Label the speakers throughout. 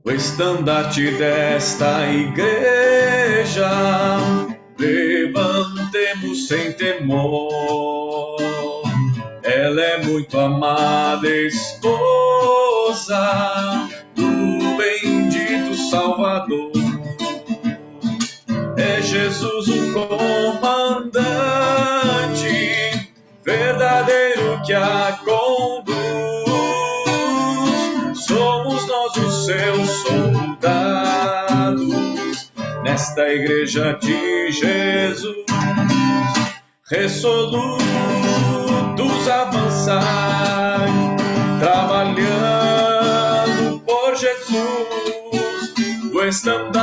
Speaker 1: o estandarte desta igreja, levantemos sem temor. Ela é muito amada esposa do bendito Salvador. É Jesus o comandante, verdadeiro que a conduz. Somos nós os seus soldados, nesta igreja de Jesus. Resolutos avançai, trabalhando por Jesus, o estandarte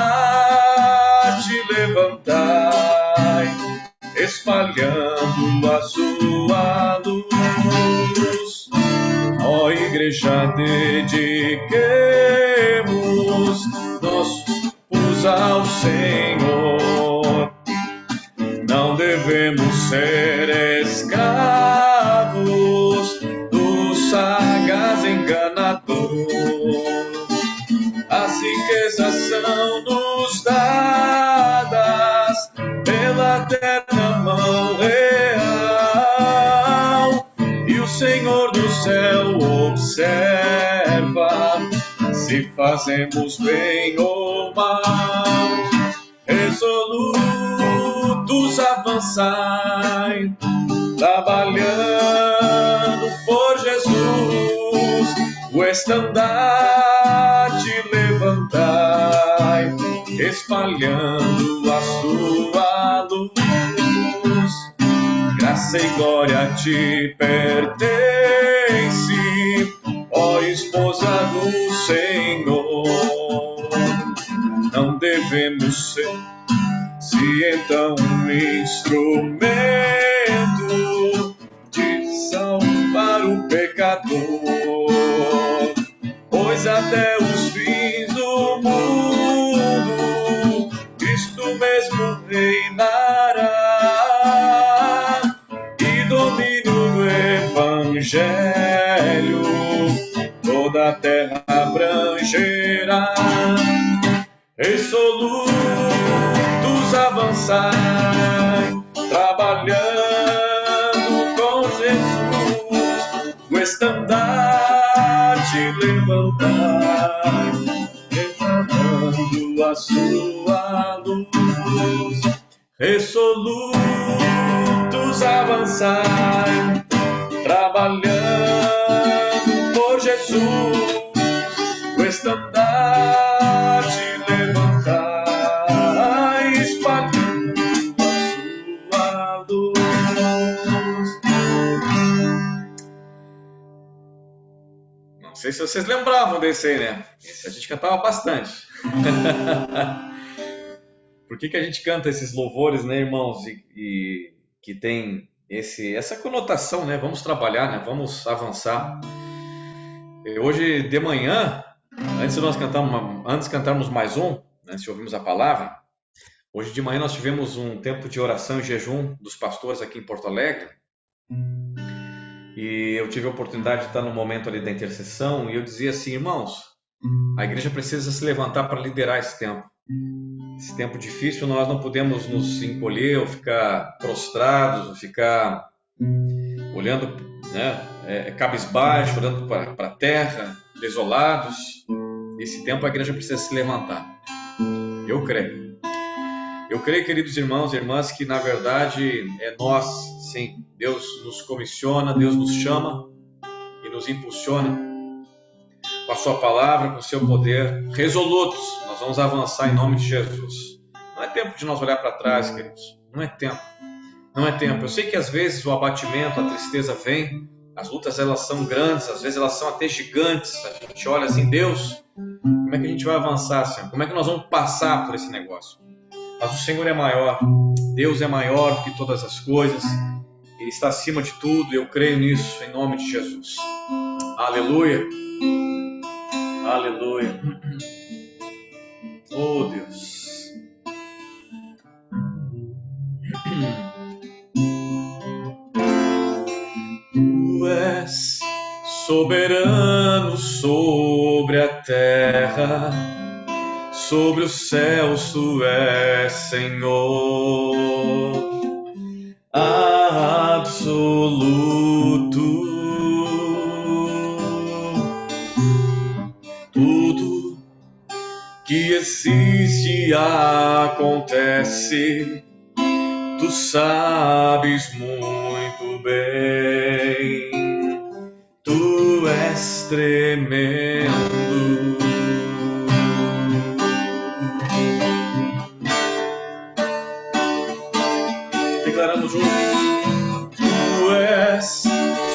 Speaker 1: levantai, espalhando a sua luz. Ó igreja, dediquemos nossos ao Senhor. Não devemos ser escravos do sagaz enganador. As riquezas são nos dadas pela eterna mão real, e o Senhor do céu observa se fazemos bem ou mal. Resolutos avançai, trabalhando por Jesus, o estandarte levantai, espalhando a sua luz. Graça e glória te pertence, ó esposa do Senhor. Não devemos ser, se então, um instrumento de salvar o pecador, pois até os fins do mundo Cristo mesmo reinará, e domínio do Evangelho toda a terra abrangerá. Resolutos avançai, trabalhando com Jesus, o estandarte levantai, levantando a sua luz. Resolutos avançai, trabalhando por Jesus, o estandarte levantai, espalhando a sua luz. Não sei se vocês lembravam desse aí, né? Esse a gente cantava bastante. Por que a gente canta esses louvores, né, irmãos? E que tem essa conotação, né? Vamos trabalhar, né? Vamos avançar. Hoje de manhã, antes de nós cantarmos mais um, né, se ouvirmos a palavra, hoje de manhã nós tivemos um tempo de oração e jejum dos pastores aqui em Porto Alegre. E eu tive a oportunidade de estar no momento ali da intercessão, e eu dizia assim: irmãos, a igreja precisa se levantar para liderar esse tempo. Esse tempo difícil, nós não podemos nos encolher ou ficar prostrados, ou ficar olhando, né, cabisbaixo, olhando para a terra, desolados. Esse tempo a igreja precisa se levantar. Eu creio. Eu creio, queridos irmãos e irmãs, que na verdade é nós, sim. Deus nos comissiona, Deus nos chama e nos impulsiona com a sua palavra, com o seu poder. Resolutos, nós vamos avançar em nome de Jesus. Não é tempo de nós olhar para trás, queridos. Não é tempo. Não é tempo. Eu sei que às vezes o abatimento, a tristeza vem, as lutas elas são grandes, às vezes elas são até gigantes. A gente olha assim: Deus, como é que a gente vai avançar, Senhor? Como é que nós vamos passar por esse negócio? Mas o Senhor é maior, Deus é maior do que todas as coisas, Ele está acima de tudo, e eu creio nisso, em nome de Jesus. Aleluia, aleluia. Oh Deus. Tu és soberano sobre a terra, terra, sobre os céus tu és Senhor absoluto. Tudo que existe acontece, tu sabes muito bem, tu és tremendo. Declaramos juntos: tu és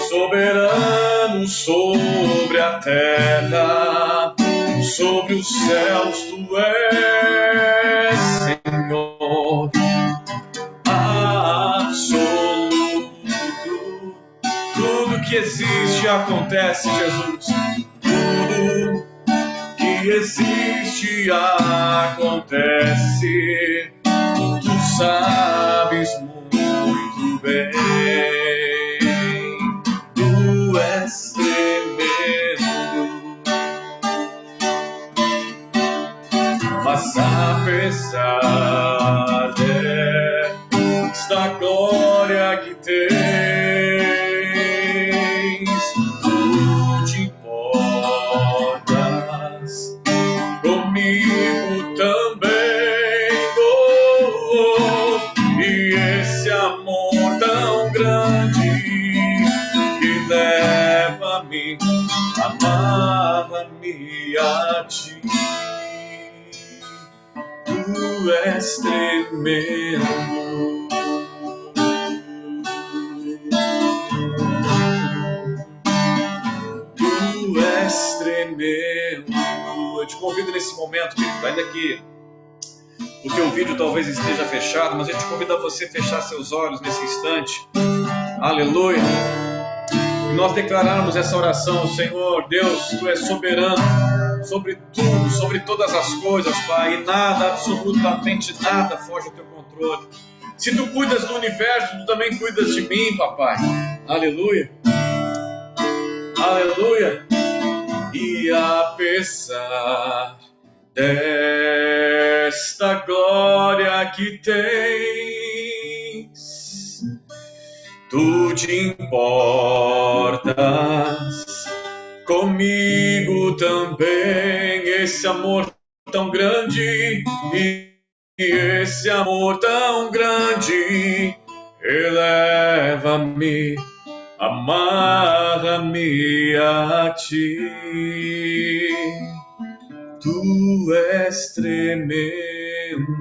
Speaker 1: soberano sobre a terra, sobre os céus tu és Senhor absoluto. Tudo que existe acontece, Jesus. Tudo que existe acontece, tu sabes muito bem, tu és tremendo. Mas apesar desta glória que tens, tu te importas comigo também, e esse amor tão grande que leva-me, amava-me a ti. Tu és tremendo. Tu és tremendo. Eu te convido nesse momento, querido, ainda que o teu vídeo talvez esteja fechado, mas eu te convido a você fechar seus olhos nesse instante. Aleluia. E nós declararmos essa oração: Senhor Deus, tu és soberano sobre tudo, sobre todas as coisas, Pai, e nada, absolutamente nada foge ao teu controle. Se tu cuidas do universo, tu também cuidas de mim, papai. Aleluia. Aleluia. E apesar desta glória que tens, tu te importas comigo também. Esse amor tão grande, e esse amor tão grande eleva-me, amarra-me a ti. Tu és tremendo.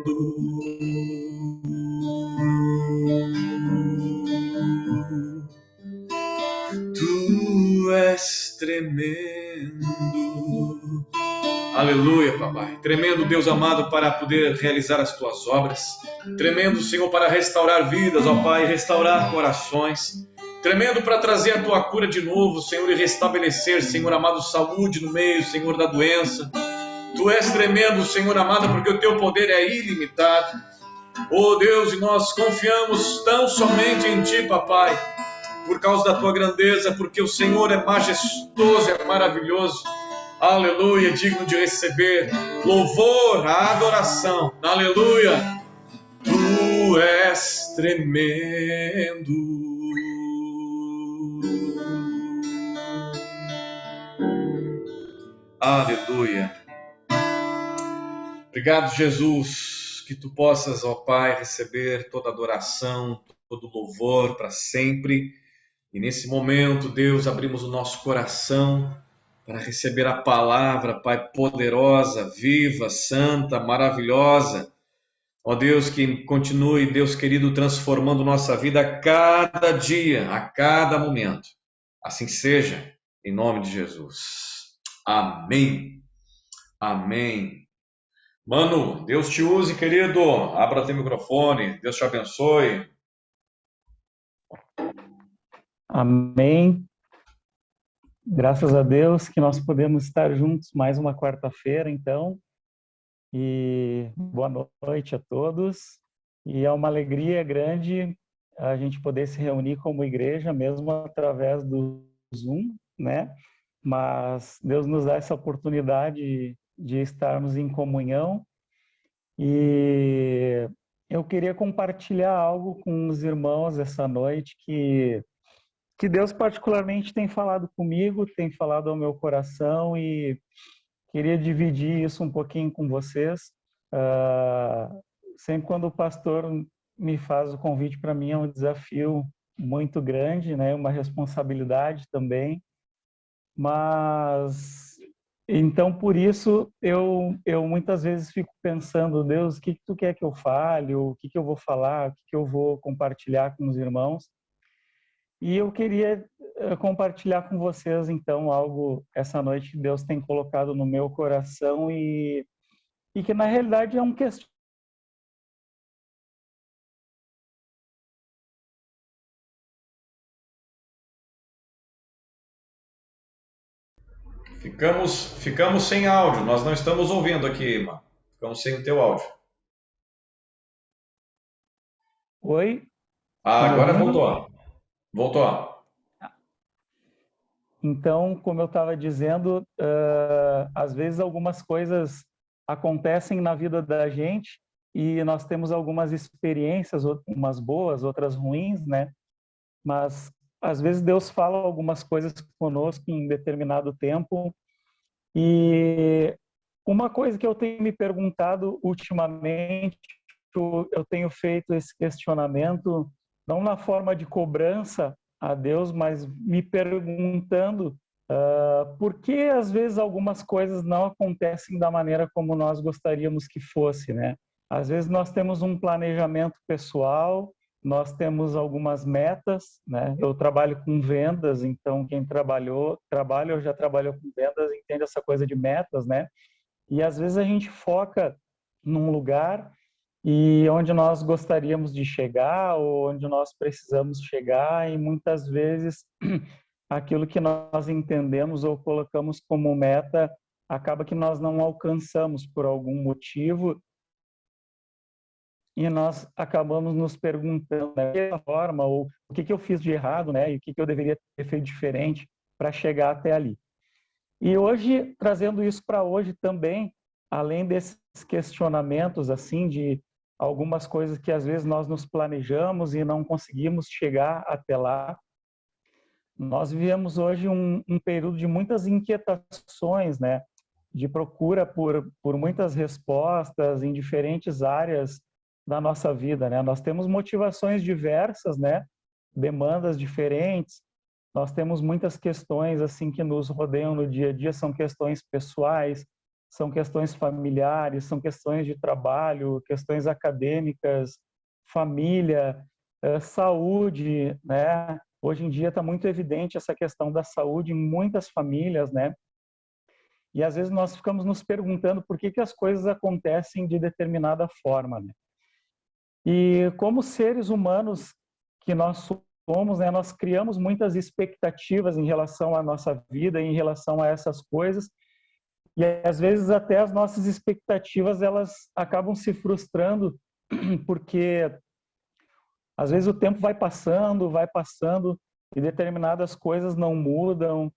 Speaker 1: Tu és tremendo. Aleluia, papai. Tremendo, Deus amado, para poder realizar as tuas obras. Tremendo, Senhor, para restaurar vidas, ó Pai, restaurar corações. Tremendo para trazer a tua cura de novo, Senhor, e restabelecer, Senhor amado, saúde no meio, Senhor, da doença. Tu és tremendo, Senhor amado, porque o teu poder é ilimitado. Oh Deus, e nós confiamos tão somente em ti, papai, por causa da tua grandeza, porque o Senhor é majestoso, é maravilhoso. Aleluia, digno de receber louvor, a adoração. Aleluia. Tu és tremendo. Aleluia. Obrigado, Jesus, que tu possas, ó Pai, receber toda adoração, todo louvor para sempre. E nesse momento, Deus, abrimos o nosso coração para receber a palavra, Pai, poderosa, viva, santa, maravilhosa. Ó Deus, que continue, Deus querido, transformando nossa vida a cada dia, a cada momento. Assim seja, em nome de Jesus. Amém. Amém. Mano, Deus te use, querido. Abra teu microfone. Deus te abençoe.
Speaker 2: Amém. Graças a Deus que nós podemos estar juntos mais uma quarta-feira, então. E boa noite a todos. E é uma alegria grande a gente poder se reunir como igreja, mesmo através do Zoom, né? Mas Deus nos dá essa oportunidade de estarmos em comunhão. E eu queria compartilhar algo com os irmãos essa noite que Deus particularmente tem falado comigo, tem falado ao meu coração e queria dividir isso um pouquinho com vocês. Sempre quando o pastor me faz o convite, para mim é um desafio muito grande, né? Uma responsabilidade também. Mas então por isso eu muitas vezes fico pensando, Deus, o que tu quer que eu fale, o que eu vou falar, o que eu vou compartilhar com os irmãos? E eu queria compartilhar com vocês então algo essa noite que Deus tem colocado no meu coração e que na realidade é um questionamento.
Speaker 1: Ficamos sem áudio, nós não estamos ouvindo aqui, mano. Ficamos sem o teu áudio.
Speaker 2: Oi?
Speaker 1: Ah,
Speaker 2: Estão me
Speaker 1: agora
Speaker 2: ouvindo?
Speaker 1: voltou. Voltou.
Speaker 2: Então, como eu estava dizendo, às vezes algumas coisas acontecem na vida da gente e nós temos algumas experiências, umas boas, outras ruins, né? Mas às vezes Deus fala algumas coisas conosco em determinado tempo e uma coisa que eu tenho me perguntado ultimamente, eu tenho feito esse questionamento não na forma de cobrança a Deus, mas me perguntando por que às vezes algumas coisas não acontecem da maneira como nós gostaríamos que fosse, né? Às vezes nós temos um planejamento pessoal, nós temos algumas metas, né? Eu trabalho com vendas, então quem trabalha ou já trabalhou com vendas entende essa coisa de metas, né? E às vezes a gente foca num lugar e onde nós gostaríamos de chegar ou onde nós precisamos chegar e muitas vezes aquilo que nós entendemos ou colocamos como meta acaba que nós não alcançamos por algum motivo e nós acabamos nos perguntando de que forma ou o que eu fiz de errado, né? E o que eu deveria ter feito diferente para chegar até ali. E hoje, trazendo isso para hoje também, além desses questionamentos assim de algumas coisas que às vezes nós nos planejamos e não conseguimos chegar até lá, nós vivemos hoje um período de muitas inquietações, né? De procura por muitas respostas em diferentes áreas da nossa vida, né? Nós temos motivações diversas, né? Demandas diferentes. Nós temos muitas questões assim que nos rodeiam no dia a dia, são questões pessoais, são questões familiares, são questões de trabalho, questões acadêmicas, família, saúde, né? Hoje em dia está muito evidente essa questão da saúde em muitas famílias, né? E às vezes nós ficamos nos perguntando por que as coisas acontecem de determinada forma, né? E como seres humanos que nós somos, né, nós criamos muitas expectativas em relação à nossa vida, em relação a essas coisas, e às vezes até as nossas expectativas elas acabam se frustrando, porque às vezes o tempo vai passando, e determinadas coisas não mudam,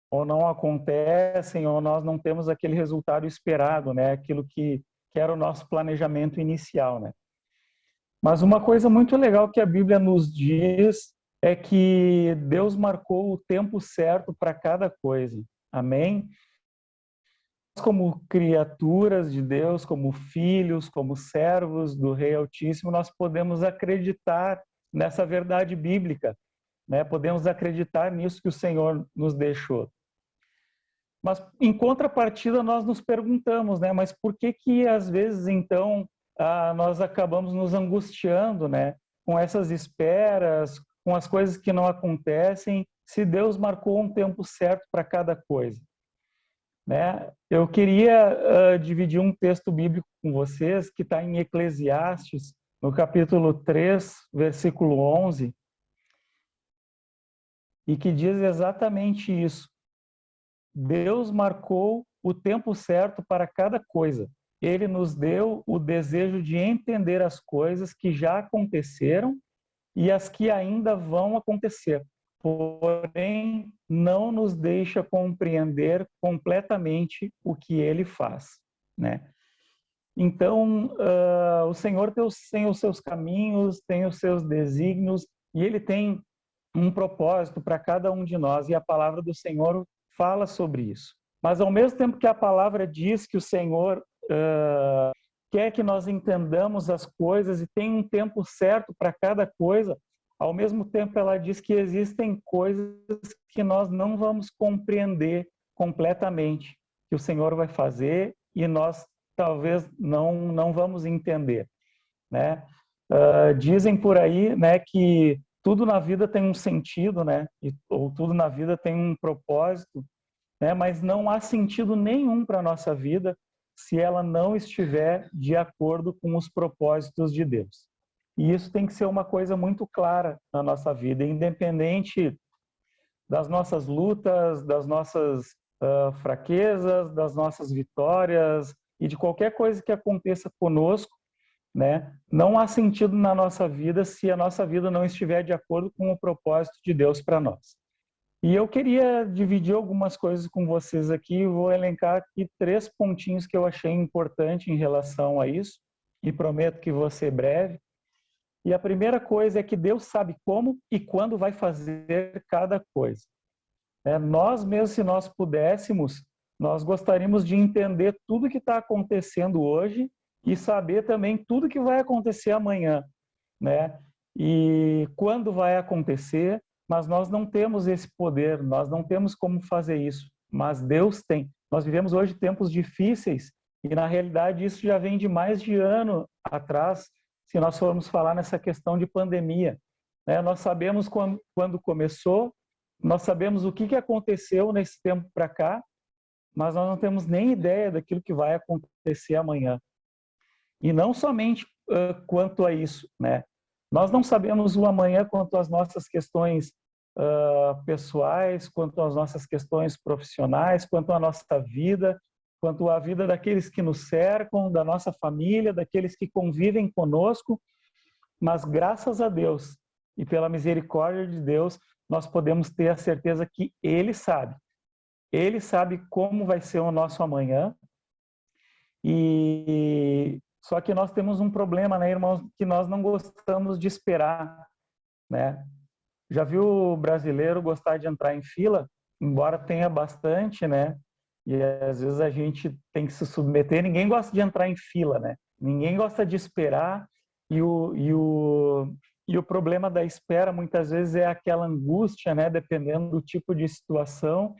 Speaker 2: ou não acontecem, ou nós não temos aquele resultado esperado, né? Aquilo que era o nosso planejamento inicial, né? Mas uma coisa muito legal que a Bíblia nos diz é que Deus marcou o tempo certo para cada coisa. Amém? Nós, como criaturas de Deus, como filhos, como servos do Rei Altíssimo, nós podemos acreditar nessa verdade bíblica, né? Podemos acreditar nisso que o Senhor nos deixou. Mas, em contrapartida, nós nos perguntamos, né? Mas por que às vezes, então, nós acabamos nos angustiando, né? Com essas esperas, com as coisas que não acontecem, se Deus marcou um tempo certo para cada coisa, né? Eu queria dividir um texto bíblico com vocês, que está em Eclesiastes, no capítulo 3, versículo 11, e que diz exatamente isso. Deus marcou o tempo certo para cada coisa. Ele nos deu o desejo de entender as coisas que já aconteceram e as que ainda vão acontecer. porém não nos deixa compreender completamente o que ele faz, né? Então, o Senhor tem os seus caminhos, tem os seus desígnios, e ele tem um propósito para cada um de nós, e a palavra do Senhor fala sobre isso. Mas ao mesmo tempo que a palavra diz que o Senhor quer que nós entendamos as coisas e tem um tempo certo para cada coisa, ao mesmo tempo ela diz que existem coisas que nós não vamos compreender completamente, que o Senhor vai fazer e nós talvez não vamos entender, né? Dizem por aí, né, que tudo na vida tem um sentido, né? Ou tudo na vida tem um propósito, né? Mas não há sentido nenhum para a nossa vida se ela não estiver de acordo com os propósitos de Deus. E isso tem que ser uma coisa muito clara na nossa vida, independente das nossas lutas, das nossas fraquezas, das nossas vitórias e de qualquer coisa que aconteça conosco, né? Não há sentido na nossa vida se a nossa vida não estiver de acordo com o propósito de Deus para nós. E eu queria dividir algumas coisas com vocês aqui, vou elencar aqui 3 pontinhos que eu achei importante em relação a isso, e prometo que vou ser breve. E a primeira coisa é que Deus sabe como e quando vai fazer cada coisa. Nós mesmos, se nós pudéssemos, nós gostaríamos de entender tudo que está acontecendo hoje e saber também tudo que vai acontecer amanhã, né? E quando vai acontecer, mas nós não temos esse poder, nós não temos como fazer isso, mas Deus tem. Nós vivemos hoje tempos difíceis e, na realidade, isso já vem de mais de ano atrás, se nós formos falar nessa questão de pandemia, né? Nós sabemos quando começou, nós sabemos o que aconteceu nesse tempo para cá, mas nós não temos nem ideia daquilo que vai acontecer amanhã. E não somente quanto a isso, né? Nós não sabemos o amanhã quanto às nossas questões pessoais, quanto às nossas questões profissionais, quanto à nossa vida, quanto à vida daqueles que nos cercam, da nossa família, daqueles que convivem conosco, mas graças a Deus e pela misericórdia de Deus, nós podemos ter a certeza que Ele sabe. Ele sabe como vai ser o nosso amanhã. E só que nós temos um problema, né, irmãos, que nós não gostamos de esperar, né? Já viu o brasileiro gostar de entrar em fila? Embora tenha bastante, né? E às vezes a gente tem que se submeter. Ninguém gosta de entrar em fila, né? Ninguém gosta de esperar. E o problema da espera muitas vezes é aquela angústia, né? Dependendo do tipo de situação.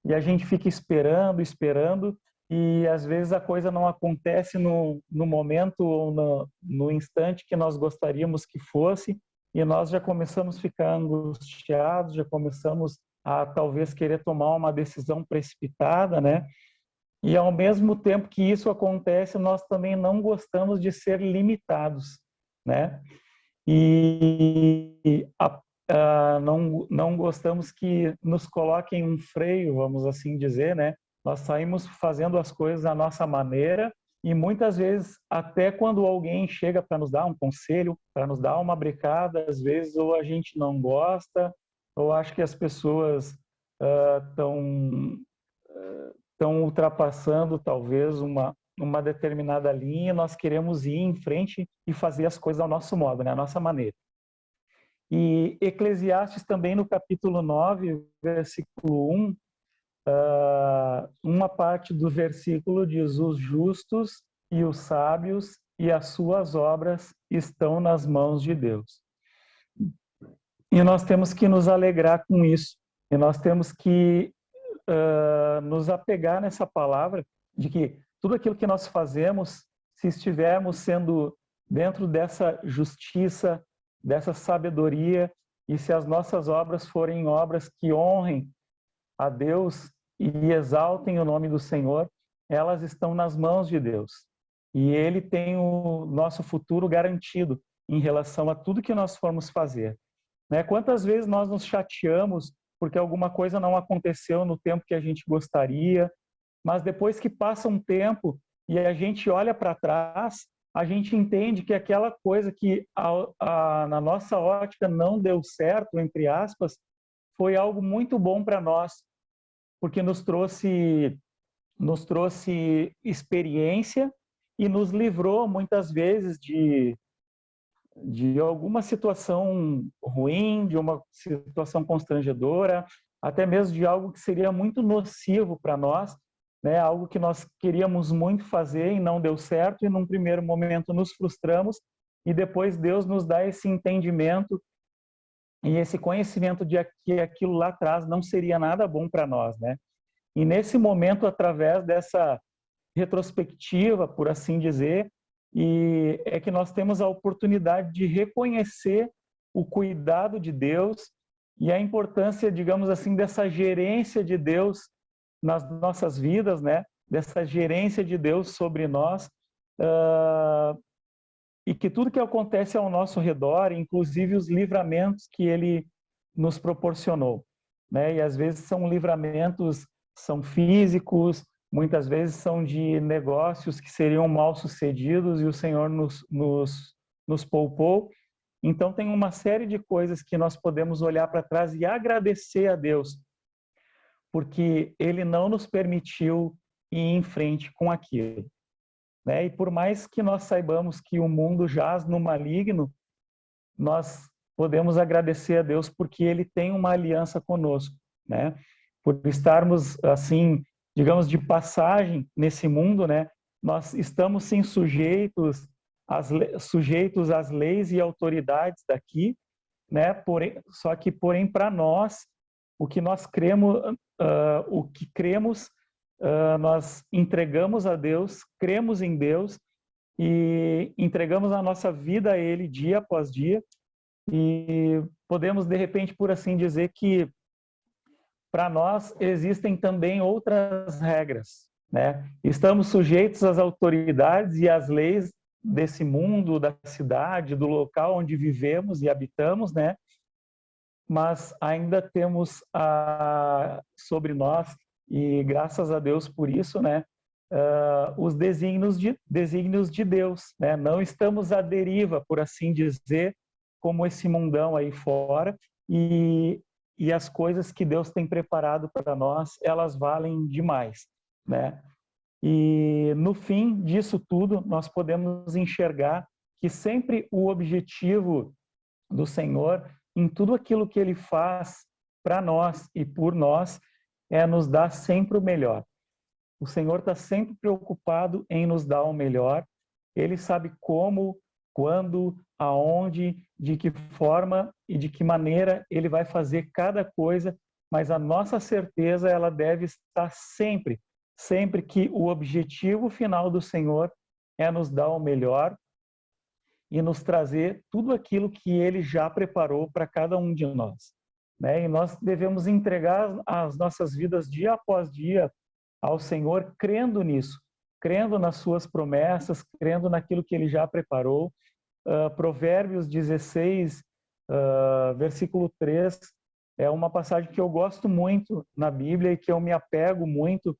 Speaker 2: E a gente fica esperando, esperando. E às vezes a coisa não acontece no momento ou no instante que nós gostaríamos que fosse. E nós já começamos a ficar angustiados, já começamos a talvez querer tomar uma decisão precipitada, né? E ao mesmo tempo que isso acontece, nós também não gostamos de ser limitados, né? E não gostamos que nos coloquem um freio, vamos assim dizer, né? Nós saímos fazendo as coisas da nossa maneira e muitas vezes, até quando alguém chega para nos dar um conselho, para nos dar uma brecada, às vezes ou a gente não gosta, ou acho que as pessoas estão ultrapassando talvez uma determinada linha, nós queremos ir em frente e fazer as coisas ao nosso modo, né? À nossa maneira. E Eclesiastes também no capítulo 9, versículo 1, uma parte do versículo diz: os justos e os sábios e as suas obras estão nas mãos de Deus. E nós temos que nos alegrar com isso. E nós temos que nos apegar nessa palavra de que tudo aquilo que nós fazemos, se estivermos sendo dentro dessa justiça, dessa sabedoria, e se as nossas obras forem obras que honrem a Deus e exaltem o nome do Senhor, elas estão nas mãos de Deus. E Ele tem o nosso futuro garantido em relação a tudo que nós formos fazer. Né? Quantas vezes nós nos chateamos porque alguma coisa não aconteceu no tempo que a gente gostaria, mas depois que passa um tempo e a gente olha para trás, a gente entende que aquela coisa que na nossa ótica não deu certo, entre aspas, foi algo muito bom para nós, porque nos trouxe experiência e nos livrou muitas vezes de alguma situação ruim, de uma situação constrangedora, até mesmo de algo que seria muito nocivo para nós, né? Algo que nós queríamos muito fazer e não deu certo, e num primeiro momento nos frustramos, e depois Deus nos dá esse entendimento e esse conhecimento de que aquilo lá atrás não seria nada bom para nós, né? E nesse momento, através dessa retrospectiva, por assim dizer, e é que nós temos a oportunidade de reconhecer o cuidado de Deus e a importância, digamos assim, dessa gerência de Deus nas nossas vidas, né? Dessa gerência de Deus sobre nós, e que tudo que acontece ao nosso redor, inclusive os livramentos que Ele nos proporcionou, né? E às vezes são livramentos, são físicos, muitas vezes são de negócios que seriam mal sucedidos e o Senhor nos poupou. Então tem uma série de coisas que nós podemos olhar para trás e agradecer a Deus, porque Ele não nos permitiu ir em frente com aquilo, né? E por mais que nós saibamos que o mundo jaz no maligno, nós podemos agradecer a Deus porque Ele tem uma aliança conosco, né? Por estarmos assim, digamos, de passagem nesse mundo, né? Nós estamos sim sujeitos às leis e autoridades daqui, né? Porém, só que para nós, o que nós cremos, nós entregamos a Deus, cremos em Deus e entregamos a nossa vida a Ele dia após dia, e podemos de repente, por assim dizer, que para nós existem também outras regras, né? Estamos sujeitos às autoridades e às leis desse mundo, da cidade, do local onde vivemos e habitamos, né? Mas ainda temos sobre nós, e graças a Deus por isso, né? Os desígnios de Deus, né? Não estamos à deriva, por assim dizer, como esse mundão aí fora, e as coisas que Deus tem preparado para nós, elas valem demais, né? E no fim disso tudo, nós podemos enxergar que sempre o objetivo do Senhor, em tudo aquilo que Ele faz para nós e por nós, é nos dar sempre o melhor. O Senhor está sempre preocupado em nos dar o melhor. Ele sabe como, quando, aonde, de que forma e de que maneira Ele vai fazer cada coisa, mas a nossa certeza, ela deve estar sempre que o objetivo final do Senhor é nos dar o melhor e nos trazer tudo aquilo que Ele já preparou para cada um de nós, né? E nós devemos entregar as nossas vidas dia após dia ao Senhor, crendo nisso, crendo nas suas promessas, crendo naquilo que Ele já preparou. Provérbios 16, versículo 3, é uma passagem que eu gosto muito na Bíblia e que eu me apego muito,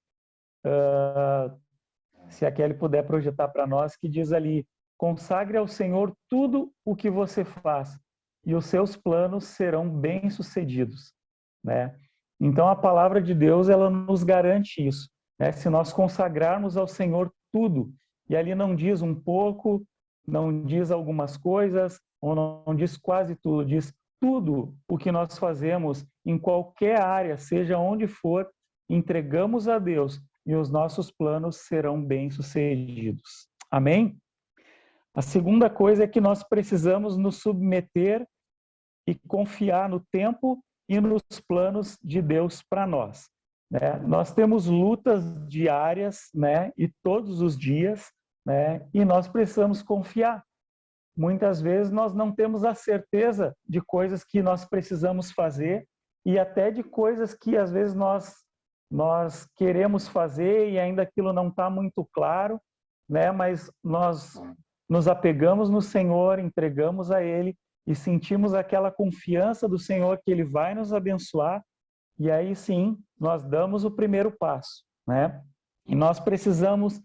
Speaker 2: se a Kelly puder projetar para nós, que diz ali: consagre ao Senhor tudo o que você faz e os seus planos serão bem-sucedidos, né? Então a palavra de Deus, ela nos garante isso, né? Se nós consagrarmos ao Senhor tudo, e ali não diz um pouco, não diz algumas coisas, ou não diz quase tudo, diz tudo o que nós fazemos em qualquer área, seja onde for, entregamos a Deus e os nossos planos serão bem-sucedidos. Amém? A segunda coisa é que nós precisamos nos submeter e confiar no tempo e nos planos de Deus para nós, né? Nós temos lutas diárias, né? E todos os dias, né? E nós precisamos confiar. Muitas vezes nós não temos a certeza de coisas que nós precisamos fazer e até de coisas que às vezes nós queremos fazer e ainda aquilo não está muito claro, né? Mas nós nos apegamos no Senhor, entregamos a Ele e sentimos aquela confiança do Senhor que Ele vai nos abençoar, e aí sim nós damos o primeiro passo, né? E nós precisamos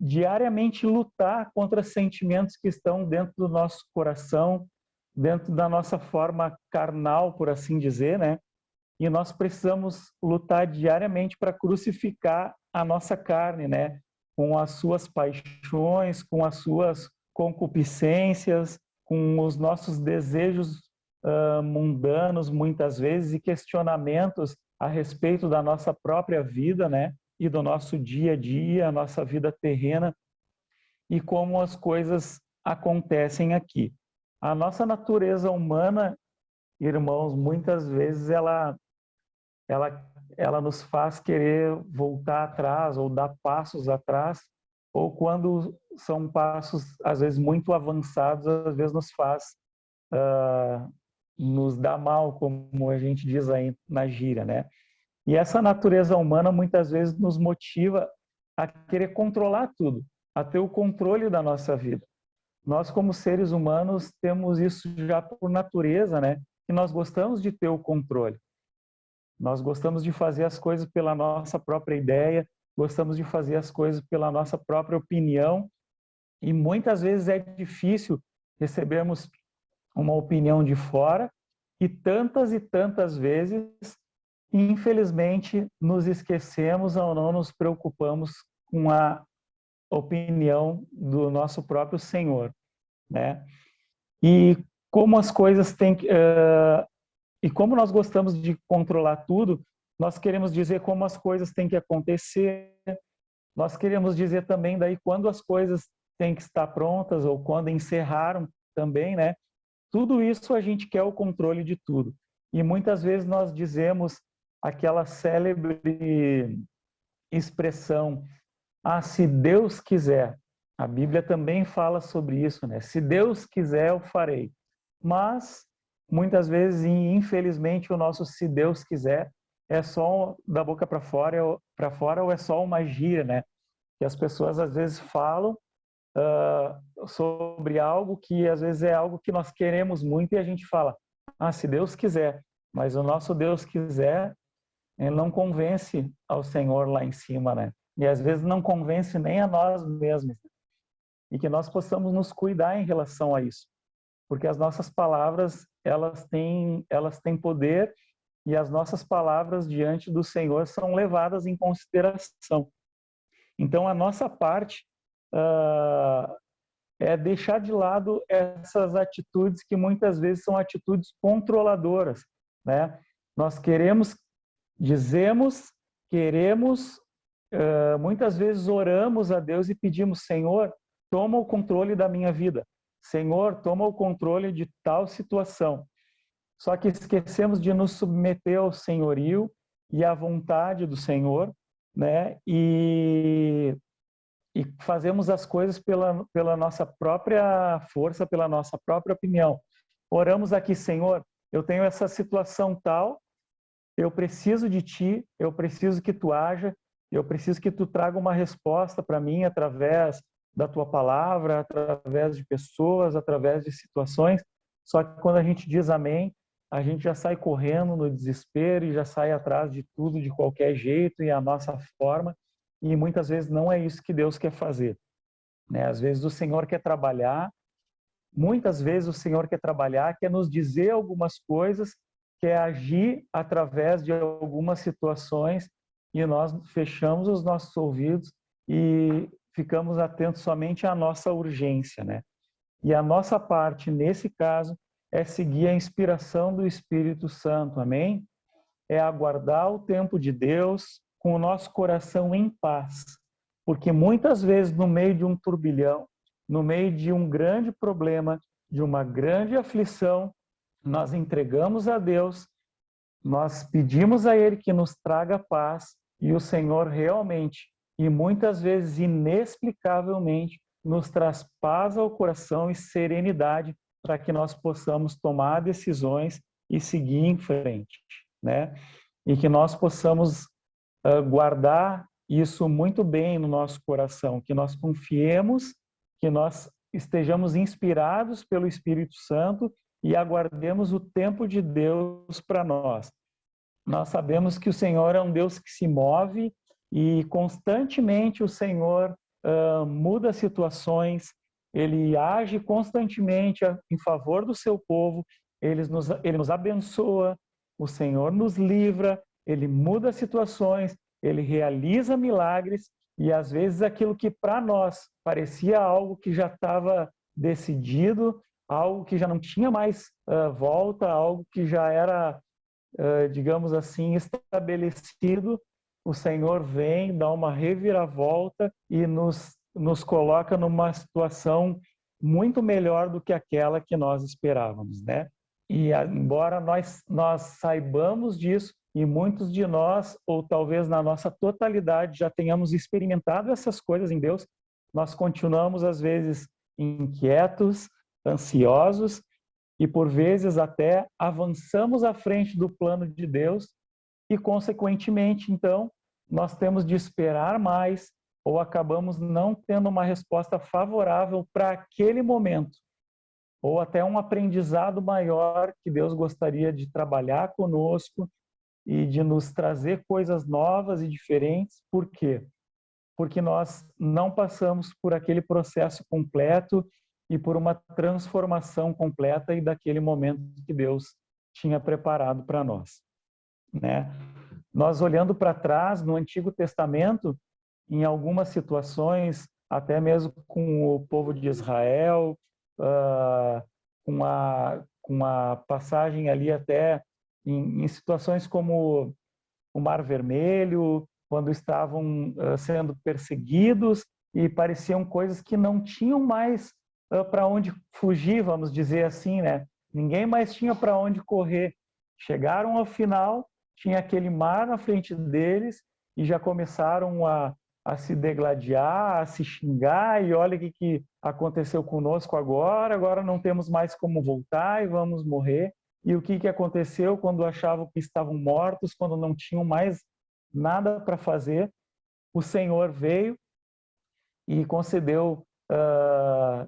Speaker 2: diariamente lutar contra sentimentos que estão dentro do nosso coração, dentro da nossa forma carnal, por assim dizer, né? e nós precisamos lutar diariamente para crucificar a nossa carne, né? Com as suas paixões, com as suas concupiscências, com os nossos desejos mundanos, muitas vezes, e questionamentos a respeito da nossa própria vida, né? E do nosso dia a dia, a nossa vida terrena, e como as coisas acontecem aqui. A nossa natureza humana, irmãos, muitas vezes ela nos faz querer voltar atrás ou dar passos atrás, ou quando são passos, às vezes, muito avançados, às vezes nos faz nos dar mal, como a gente diz aí na gíria, né? E essa natureza humana, muitas vezes, nos motiva a querer controlar tudo, a ter o controle da nossa vida. Nós, como seres humanos, temos isso já por natureza, né? E nós gostamos de ter o controle. Nós gostamos de fazer as coisas pela nossa própria ideia, gostamos de fazer as coisas pela nossa própria opinião, e muitas vezes é difícil recebermos uma opinião de fora, e tantas vezes, infelizmente, nos esquecemos ou não nos preocupamos com a opinião do nosso próprio Senhor, né? E como as coisas têm que... E como nós gostamos de controlar tudo, nós queremos dizer como as coisas têm que acontecer, nós queremos dizer também daí quando as coisas têm que estar prontas ou quando encerraram também, né? Tudo isso a gente quer o controle de tudo. E muitas vezes nós dizemos aquela célebre expressão, se Deus quiser. A Bíblia também fala sobre isso, né? Se Deus quiser, eu farei. Mas muitas vezes, e infelizmente, o nosso se Deus quiser é só da boca para fora ou é só uma gíria, né? Que as pessoas às vezes falam sobre algo que às vezes é algo que nós queremos muito e a gente fala, se Deus quiser. Mas o nosso Deus quiser, ele não convence ao Senhor lá em cima, né? E às vezes não convence nem a nós mesmos. E que nós possamos nos cuidar em relação a isso. Porque as nossas palavras, elas têm poder, e as nossas palavras diante do Senhor são levadas em consideração. Então, a nossa parte é deixar de lado essas atitudes que muitas vezes são atitudes controladoras, né? Nós dizemos, queremos, muitas vezes oramos a Deus e pedimos, Senhor, toma o controle da minha vida. Senhor, toma o controle de tal situação. Só que esquecemos de nos submeter ao senhorio e à vontade do Senhor, né? E fazemos as coisas pela nossa própria força, pela nossa própria opinião. Oramos aqui, Senhor, eu tenho essa situação tal, eu preciso de Ti, eu preciso que Tu haja, eu preciso que Tu traga uma resposta para mim através da Tua palavra, através de pessoas, através de situações. Só que quando a gente diz amém, a gente já sai correndo no desespero e já sai atrás de tudo de qualquer jeito e a nossa forma. E muitas vezes não é isso que Deus quer fazer, né? Às vezes o Senhor quer trabalhar, muitas vezes o Senhor quer trabalhar, quer nos dizer algumas coisas, quer agir através de algumas situações e nós fechamos os nossos ouvidos e ficamos atentos somente à nossa urgência, né? E a nossa parte, nesse caso, é seguir a inspiração do Espírito Santo, amém? É aguardar o tempo de Deus, com o nosso coração em paz, porque muitas vezes no meio de um turbilhão, no meio de um grande problema, de uma grande aflição, nós entregamos a Deus, nós pedimos a Ele que nos traga paz e o Senhor realmente, e muitas vezes inexplicavelmente, nos traz paz ao coração e serenidade para que nós possamos tomar decisões e seguir em frente, né? E que nós possamos guardar isso muito bem no nosso coração, que nós confiemos, que nós estejamos inspirados pelo Espírito Santo e aguardemos o tempo de Deus para nós. Nós sabemos que o Senhor é um Deus que se move e constantemente o Senhor muda situações, Ele age constantemente em favor do seu povo, Ele nos abençoa, o Senhor nos livra, Ele muda situações, Ele realiza milagres, e às vezes aquilo que para nós parecia algo que já estava decidido, algo que já não tinha mais volta, algo que já era, digamos assim, estabelecido, o Senhor vem, dá uma reviravolta e nos coloca numa situação muito melhor do que aquela que nós esperávamos, né? E embora nós saibamos disso, e muitos de nós, ou talvez na nossa totalidade, já tenhamos experimentado essas coisas em Deus, nós continuamos às vezes inquietos, ansiosos, e por vezes até avançamos à frente do plano de Deus e, consequentemente, então, nós temos de esperar mais ou acabamos não tendo uma resposta favorável para aquele momento, ou até um aprendizado maior que Deus gostaria de trabalhar conosco e de nos trazer coisas novas e diferentes. Por quê? Porque nós não passamos por aquele processo completo e por uma transformação completa e daquele momento que Deus tinha preparado para nós, né? Nós olhando para trás no Antigo Testamento, em algumas situações, até mesmo com o povo de Israel, com a passagem ali até em situações como o Mar Vermelho, quando estavam sendo perseguidos e pareciam coisas que não tinham mais para onde fugir, vamos dizer assim, né? Ninguém mais tinha para onde correr. Chegaram ao final, tinha aquele mar na frente deles e já começaram a se degladiar, a se xingar, e olha o que aconteceu conosco agora não temos mais como voltar e vamos morrer. E o que aconteceu quando achavam que estavam mortos, quando não tinham mais nada para fazer? O Senhor veio e concedeu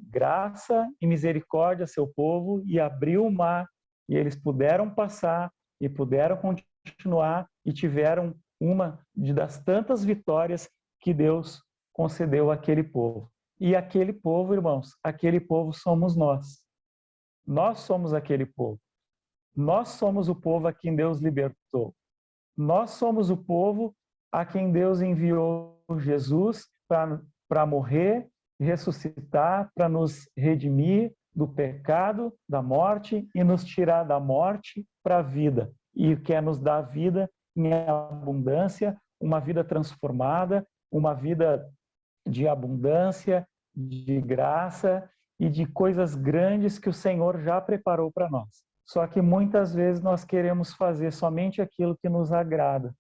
Speaker 2: graça e misericórdia a seu povo e abriu o mar, e eles puderam passar e puderam continuar e tiveram uma das tantas vitórias que Deus concedeu àquele povo. E aquele povo, irmãos, aquele povo somos nós. Nós somos aquele povo. Nós somos o povo a quem Deus libertou. Nós somos o povo a quem Deus enviou Jesus para morrer, ressuscitar, para nos redimir do pecado, da morte e nos tirar da morte para a vida. E quer nos dar vida em abundância, uma vida transformada, uma vida de abundância, de graça e de coisas grandes que o Senhor já preparou para nós. Só que muitas vezes nós queremos fazer somente aquilo que nos agrada.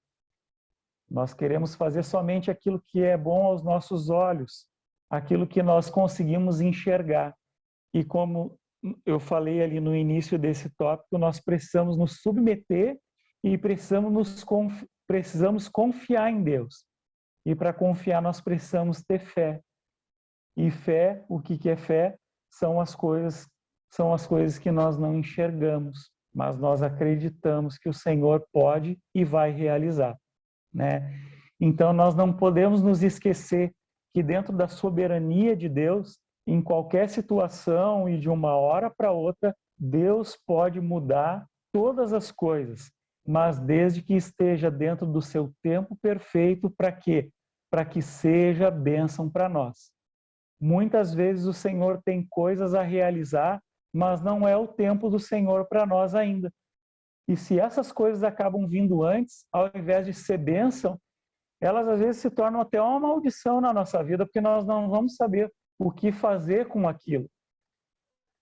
Speaker 2: Nós queremos fazer somente aquilo que é bom aos nossos olhos, aquilo que nós conseguimos enxergar. E como eu falei ali no início desse tópico, nós precisamos nos submeter e precisamos confiar em Deus. E para confiar nós precisamos ter fé. E fé, o que é fé? São as coisas que nós não enxergamos, mas nós acreditamos que o Senhor pode e vai realizar, né? Então nós não podemos nos esquecer que dentro da soberania de Deus, em qualquer situação e de uma hora para outra, Deus pode mudar todas as coisas, mas desde que esteja dentro do seu tempo perfeito. Para quê? Para que seja bênção para nós. Muitas vezes o Senhor tem coisas a realizar, mas não é o tempo do Senhor para nós ainda. E se essas coisas acabam vindo antes, ao invés de ser bênção, elas às vezes se tornam até uma maldição na nossa vida, porque nós não vamos saber o que fazer com aquilo.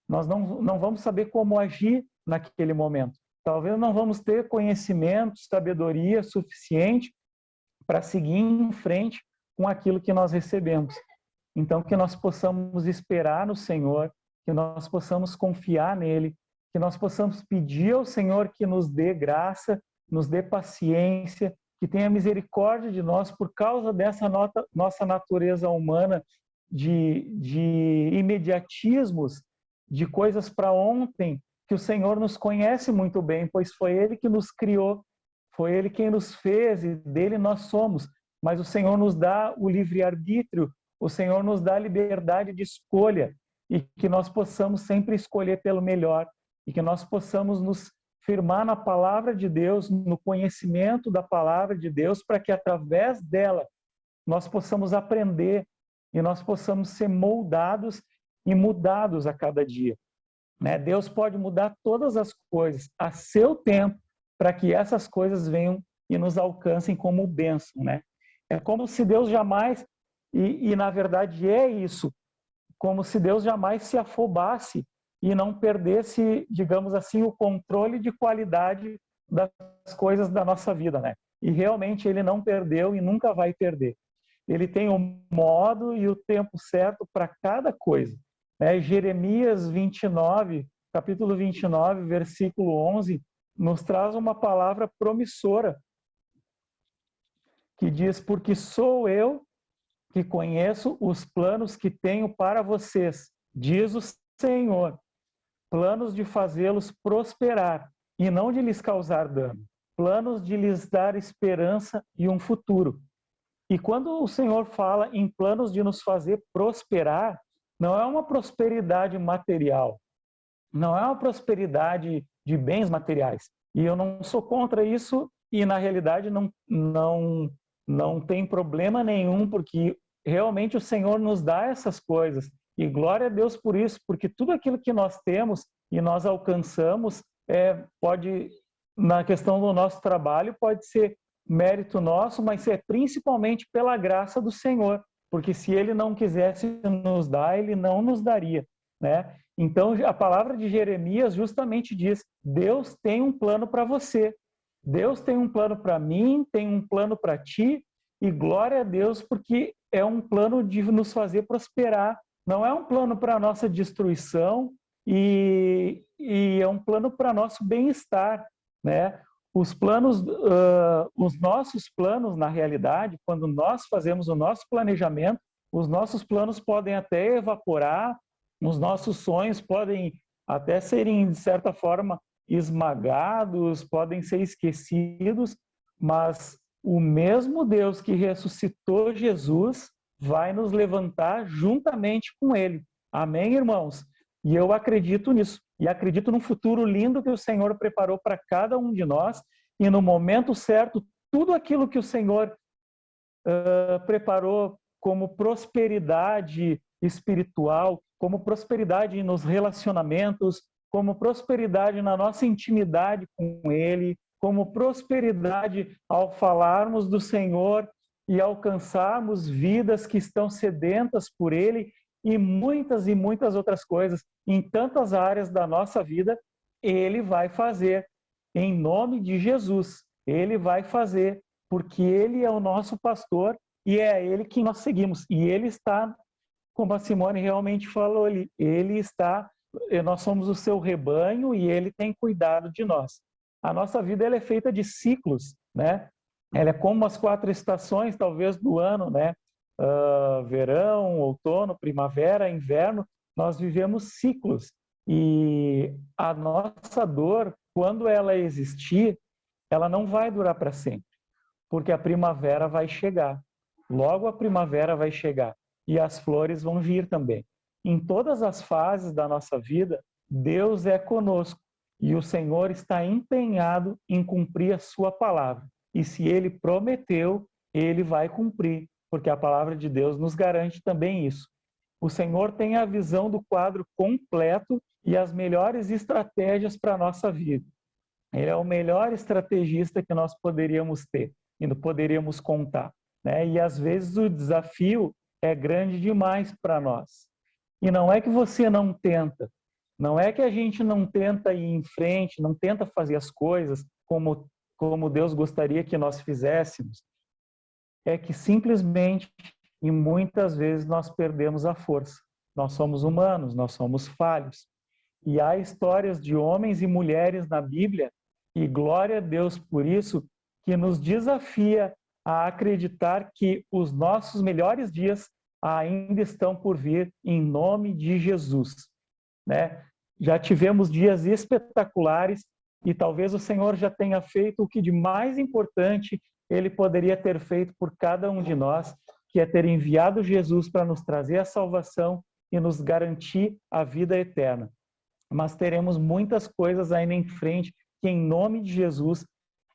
Speaker 2: Nós não vamos saber como agir naquele momento. Talvez não vamos ter conhecimento, sabedoria suficiente para seguir em frente com aquilo que nós recebemos. Então, que nós possamos esperar no Senhor, que nós possamos confiar nele, que nós possamos pedir ao Senhor que nos dê graça, nos dê paciência, que tenha misericórdia de nós por causa dessa nossa natureza humana de imediatismos, de coisas para ontem, que o Senhor nos conhece muito bem, pois foi Ele que nos criou, foi Ele quem nos fez e dele nós somos. Mas o Senhor nos dá o livre-arbítrio, o Senhor nos dá a liberdade de escolha, e que nós possamos sempre escolher pelo melhor, e que nós possamos nos firmar na palavra de Deus, no conhecimento da palavra de Deus, para que através dela nós possamos aprender e nós possamos ser moldados e mudados a cada dia. Né? Deus pode mudar todas as coisas a seu tempo, para que essas coisas venham e nos alcancem como bênção. Né? É como se Deus jamais, e na verdade é isso, como se Deus jamais se afobasse e não perdesse, digamos assim, o controle de qualidade das coisas da nossa vida, né? E realmente ele não perdeu e nunca vai perder. Ele tem o modo e o tempo certo para cada coisa. Né? Jeremias 29, capítulo 29, versículo 11, nos traz uma palavra promissora, que diz: porque sou eu que conheço os planos que tenho para vocês, diz o Senhor, planos de fazê-los prosperar e não de lhes causar dano, planos de lhes dar esperança e um futuro. E quando o Senhor fala em planos de nos fazer prosperar, não é uma prosperidade material, não é uma prosperidade de bens materiais. E eu não sou contra isso e, na realidade, não tem problema nenhum, porque realmente o Senhor nos dá essas coisas. E glória a Deus por isso, porque tudo aquilo que nós temos e nós alcançamos, pode, na questão do nosso trabalho, pode ser mérito nosso, mas é principalmente pela graça do Senhor, porque se Ele não quisesse nos dar, Ele não nos daria, né? Então, a palavra de Jeremias justamente diz: Deus tem um plano para você, Deus tem um plano para mim, tem um plano para ti, e glória a Deus, porque é um plano de nos fazer prosperar, não é um plano para a nossa destruição, e é um plano para nosso bem-estar, né? Os planos, os nossos planos, na realidade, quando nós fazemos o nosso planejamento, os nossos planos podem até evaporar, os nossos sonhos podem até serem, de certa forma, esmagados, podem ser esquecidos, mas o mesmo Deus que ressuscitou Jesus vai nos levantar juntamente com Ele. Amém, irmãos? E eu acredito nisso. E acredito num futuro lindo que o Senhor preparou para cada um de nós. E no momento certo, tudo aquilo que o Senhor preparou como prosperidade espiritual, como prosperidade nos relacionamentos, como prosperidade na nossa intimidade com Ele, como prosperidade ao falarmos do Senhor e alcançarmos vidas que estão sedentas por Ele, e muitas outras coisas, em tantas áreas da nossa vida, Ele vai fazer, em nome de Jesus. Ele vai fazer, porque Ele é o nosso pastor e é a Ele que nós seguimos. E Ele está, como a Simone realmente falou ali, nós somos o seu rebanho e Ele tem cuidado de nós. A nossa vida ela é feita de ciclos, né? Ela é como as 4 estações, talvez, do ano, né? Verão, outono, primavera, inverno, nós vivemos ciclos. E a nossa dor, quando ela existir, ela não vai durar para sempre, porque a primavera vai chegar. Logo a primavera vai chegar e as flores vão vir também. Em todas as fases da nossa vida, Deus é conosco e o Senhor está empenhado em cumprir a sua palavra. E se Ele prometeu, Ele vai cumprir, porque a palavra de Deus nos garante também isso. O Senhor tem a visão do quadro completo e as melhores estratégias para a nossa vida. Ele é o melhor estrategista que nós poderíamos ter e poderíamos contar, né? E às vezes o desafio é grande demais para nós. E não é que você não tenta, não é que a gente não tenta ir em frente, não tenta fazer as coisas como Deus gostaria que nós fizéssemos. É que simplesmente, e muitas vezes, nós perdemos a força. Nós somos humanos, nós somos falhos. E há histórias de homens e mulheres na Bíblia, e glória a Deus por isso, que nos desafia a acreditar que os nossos melhores dias ainda estão por vir, em nome de Jesus, né? Já tivemos dias espetaculares e talvez o Senhor já tenha feito o que de mais importante Ele poderia ter feito por cada um de nós, que é ter enviado Jesus para nos trazer a salvação e nos garantir a vida eterna. Mas teremos muitas coisas ainda em frente que em nome de Jesus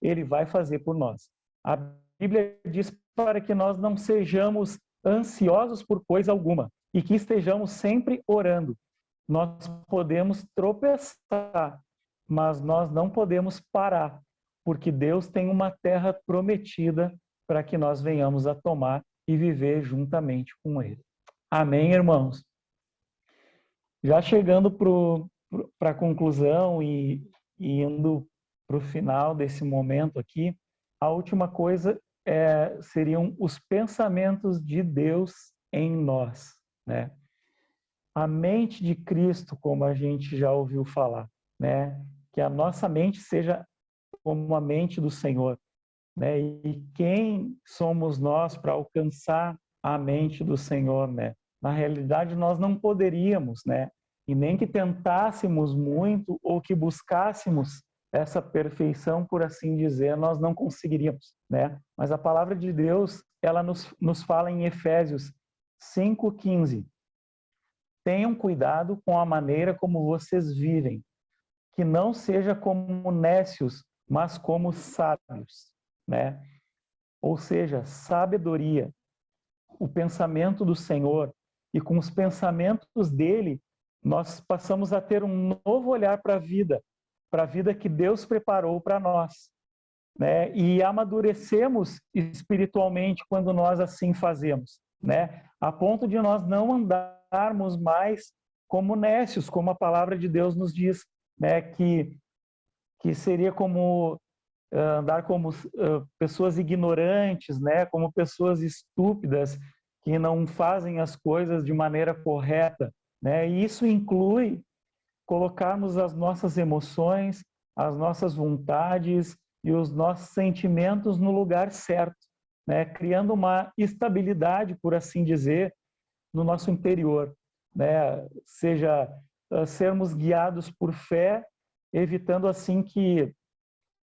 Speaker 2: Ele vai fazer por nós. A Bíblia diz para que nós não sejamos ansiosos por coisa alguma e que estejamos sempre orando. Nós podemos tropeçar, mas nós não podemos parar, porque Deus tem uma terra prometida para que nós venhamos a tomar e viver juntamente com Ele. Amém, irmãos? Já chegando para a conclusão e indo para o final desse momento aqui, a última coisa seriam os pensamentos de Deus em nós, né? A mente de Cristo, como a gente já ouviu falar, né? Que a nossa mente seja como a mente do Senhor, né? E quem somos nós para alcançar a mente do Senhor, né? Na realidade, nós não poderíamos, né? E nem que tentássemos muito ou que buscássemos essa perfeição, por assim dizer, nós não conseguiríamos, né? Mas a palavra de Deus, ela nos fala em Efésios 5:15. Tenham cuidado com a maneira como vocês vivem, que não seja como nécios, mas como sábios, né? Ou seja, sabedoria, o pensamento do Senhor, e com os pensamentos dele, nós passamos a ter um novo olhar para a vida que Deus preparou para nós, né? E amadurecemos espiritualmente quando nós assim fazemos, né? A ponto de nós não andarmos mais como nécios, como a palavra de Deus nos diz, né? Que seria como andar como pessoas ignorantes, né? Como pessoas estúpidas que não fazem as coisas de maneira correta, né? E isso inclui colocarmos as nossas emoções, as nossas vontades e os nossos sentimentos no lugar certo, né? Criando uma estabilidade, por assim dizer, no nosso interior, né? Seja sermos guiados por fé, evitando assim que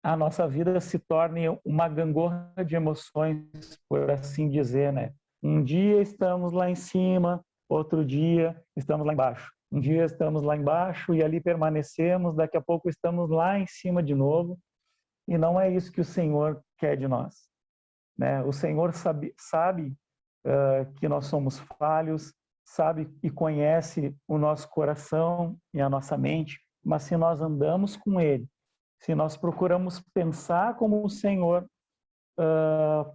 Speaker 2: a nossa vida se torne uma gangorra de emoções, por assim dizer, né? Um dia estamos lá em cima, outro dia estamos lá embaixo. Um dia estamos lá embaixo e ali permanecemos, daqui a pouco estamos lá em cima de novo, e não é isso que o Senhor quer de nós, né? O Senhor sabe que nós somos falhos, sabe e conhece o nosso coração e a nossa mente, mas se nós andamos com Ele, se nós procuramos pensar como o Senhor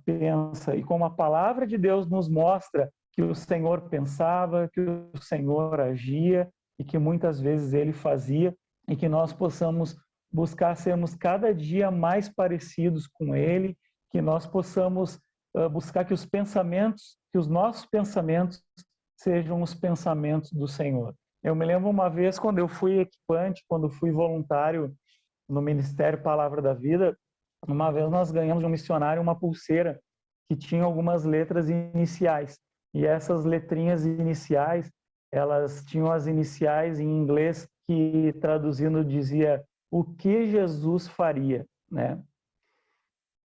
Speaker 2: pensa e como a palavra de Deus nos mostra que o Senhor pensava, que o Senhor agia e que muitas vezes Ele fazia, e que nós possamos buscar sermos cada dia mais parecidos com Ele, que nós possamos buscar que os nossos pensamentos sejam os pensamentos do Senhor. Eu me lembro uma vez quando eu fui equipante, quando fui voluntário no Ministério Palavra da Vida, uma vez nós ganhamos de um missionário uma pulseira que tinha algumas letras iniciais. E essas letrinhas iniciais, elas tinham as iniciais em inglês que, traduzindo, dizia o que Jesus faria, né?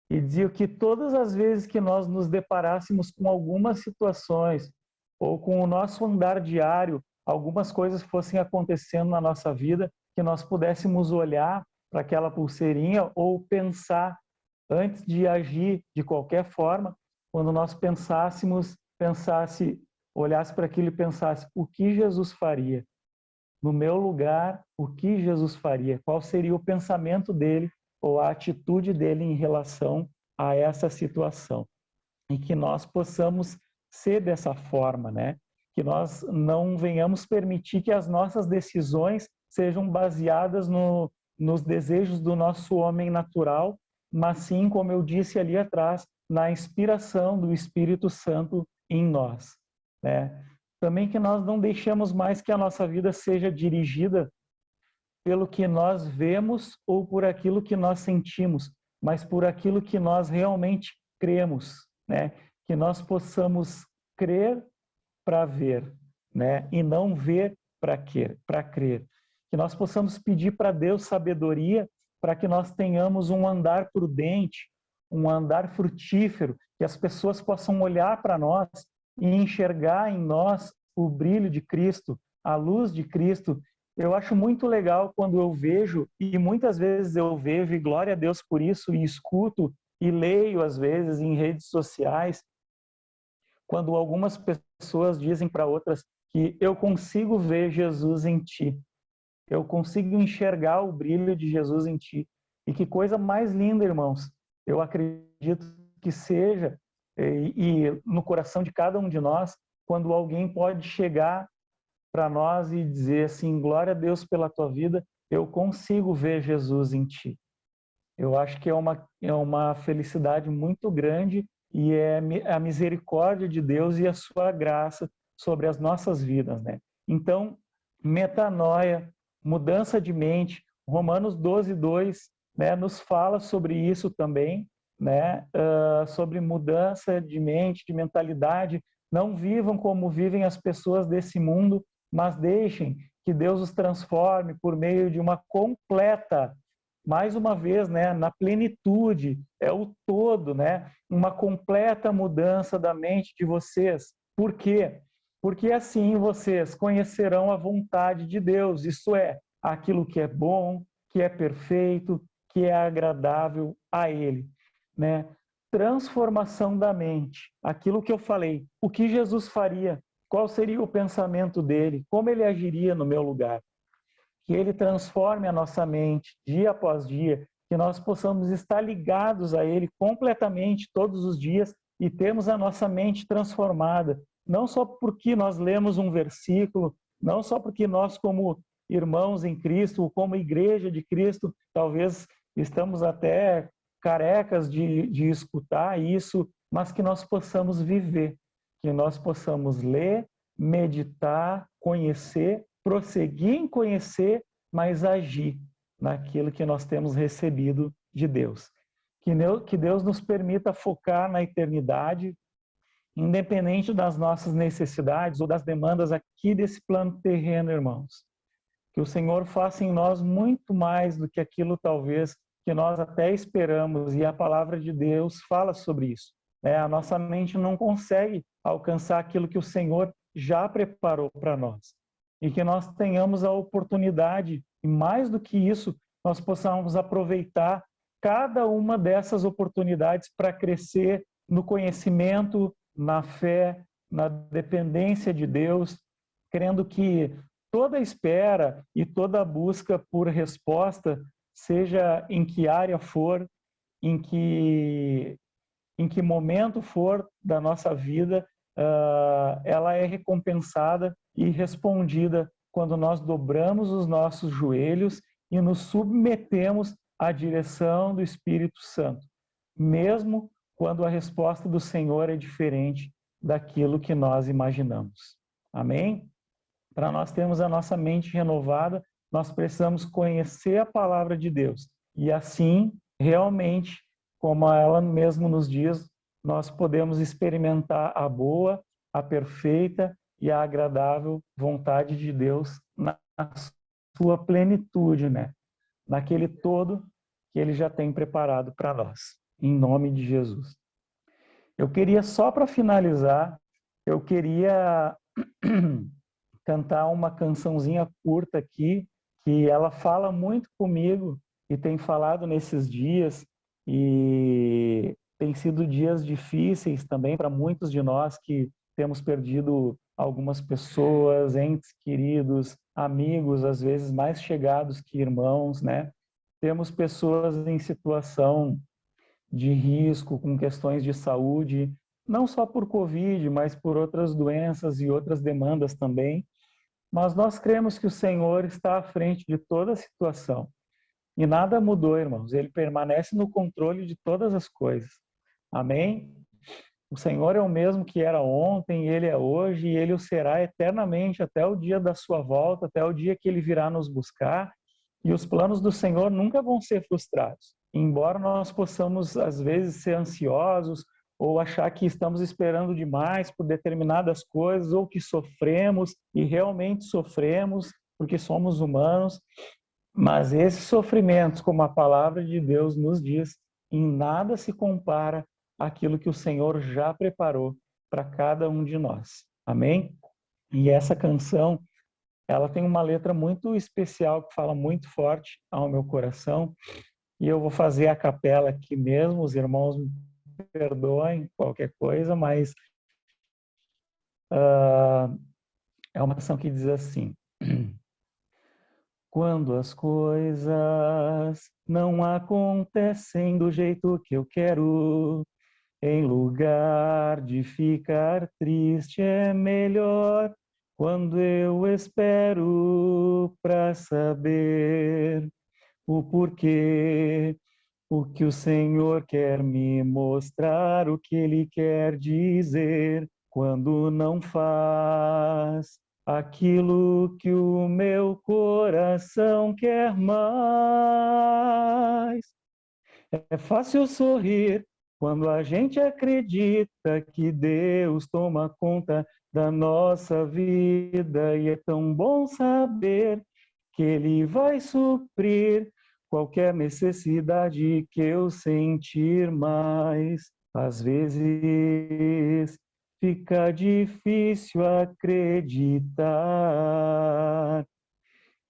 Speaker 2: E dizia que todas as vezes que nós nos deparássemos com algumas situações ou com o nosso andar diário, algumas coisas fossem acontecendo na nossa vida, que nós pudéssemos olhar para aquela pulseirinha ou pensar antes de agir de qualquer forma, quando nós olhasse para aquilo e pensasse o que Jesus faria? No meu lugar, o que Jesus faria? Qual seria o pensamento dele ou a atitude dele em relação a essa situação? E que nós possamos ser dessa forma, né? Que nós não venhamos permitir que as nossas decisões sejam baseadas nos desejos do nosso homem natural, mas sim, como eu disse ali atrás, na inspiração do Espírito Santo em nós, né? Também que nós não deixemos mais que a nossa vida seja dirigida pelo que nós vemos ou por aquilo que nós sentimos, mas por aquilo que nós realmente cremos, né? Que nós possamos crer para ver, né? E não ver para crer. Que nós possamos pedir para Deus sabedoria para que nós tenhamos um andar prudente, um andar frutífero, que as pessoas possam olhar para nós e enxergar em nós o brilho de Cristo, a luz de Cristo, eu acho muito legal quando eu vejo, e muitas vezes eu vejo, e glória a Deus por isso, e escuto e leio às vezes em redes sociais, quando algumas pessoas dizem para outras que eu consigo ver Jesus em ti, eu consigo enxergar o brilho de Jesus em ti. E que coisa mais linda, irmãos. Eu acredito que seja, e no coração de cada um de nós, quando alguém pode chegar para nós e dizer assim, glória a Deus pela tua vida, eu consigo ver Jesus em ti. Eu acho que é uma felicidade muito grande e é a misericórdia de Deus e a sua graça sobre as nossas vidas, né? Então, metanoia, mudança de mente, Romanos 12:2, né, nos fala sobre isso também, né? Sobre mudança de mente, de mentalidade. Não vivam como vivem as pessoas desse mundo, mas deixem que Deus os transforme por meio de uma completa, mais uma vez, né, na plenitude, é o todo, né, uma completa mudança da mente de vocês. Por quê? Porque assim vocês conhecerão a vontade de Deus, isso é, aquilo que é bom, que é perfeito, que é agradável a Ele, né? Transformação da mente, aquilo que eu falei, o que Jesus faria, qual seria o pensamento dele, como ele agiria no meu lugar. Que ele transforme a nossa mente dia após dia, que nós possamos estar ligados a ele completamente todos os dias e termos a nossa mente transformada, não só porque nós lemos um versículo, não só porque nós, como irmãos em Cristo, como igreja de Cristo, talvez estamos até carecas de escutar isso, mas que nós possamos viver, que nós possamos ler, meditar, conhecer, prosseguir em conhecer, mas agir naquilo que nós temos recebido de Deus. Que Deus nos permita focar na eternidade, independente das nossas necessidades ou das demandas aqui desse plano terreno, irmãos. Que o Senhor faça em nós muito mais do que aquilo, talvez, que nós até esperamos, e a palavra de Deus fala sobre isso. A nossa mente não consegue alcançar aquilo que o Senhor já preparou para nós. E que nós tenhamos a oportunidade, e mais do que isso, nós possamos aproveitar cada uma dessas oportunidades para crescer no conhecimento, na fé, na dependência de Deus, crendo que toda espera e toda busca por resposta, seja em que área for, em que momento for da nossa vida, ela é recompensada e respondida quando nós dobramos os nossos joelhos e nos submetemos à direção do Espírito Santo, mesmo quando a resposta do Senhor é diferente daquilo que nós imaginamos. Amém? Para nós termos a nossa mente renovada, nós precisamos conhecer a palavra de Deus. E assim, realmente, como ela mesmo nos diz, nós podemos experimentar a boa, a perfeita e a agradável vontade de Deus na sua plenitude, né? Naquele todo que Ele já tem preparado para nós. Em nome de Jesus. Eu queria, só para finalizar, eu queria cantar uma cançãozinha curta aqui, que ela fala muito comigo e tem falado nesses dias, e tem sido dias difíceis também para muitos de nós que temos perdido algumas pessoas, entes queridos, amigos, às vezes mais chegados que irmãos, né? Temos pessoas em situação de risco, com questões de saúde, não só por Covid, mas por outras doenças e outras demandas também. Mas nós cremos que o Senhor está à frente de toda a situação. E nada mudou, irmãos. Ele permanece no controle de todas as coisas. Amém? O Senhor é o mesmo que era ontem, Ele é hoje e Ele o será eternamente até o dia da sua volta, até o dia que Ele virá nos buscar. E os planos do Senhor nunca vão ser frustrados. Embora nós possamos, às vezes, ser ansiosos ou achar que estamos esperando demais por determinadas coisas, ou que sofremos, e realmente sofremos, porque somos humanos, mas esses sofrimentos, como a palavra de Deus nos diz, em nada se compara àquilo que o Senhor já preparou para cada um de nós. Amém? E essa canção, ela tem uma letra muito especial que fala muito forte ao meu coração. E eu vou fazer a capela aqui mesmo, os irmãos me perdoem qualquer coisa, mas é uma canção que diz assim: quando as coisas não acontecem do jeito que eu quero, em lugar de ficar triste, é melhor quando eu espero para saber o porquê, o que o Senhor quer me mostrar, o que Ele quer dizer, quando não faz aquilo que o meu coração quer mais. É fácil sorrir quando a gente acredita que Deus toma conta da nossa vida, e é tão bom saber que Ele vai suprir qualquer necessidade que eu sentir, mas às vezes fica difícil acreditar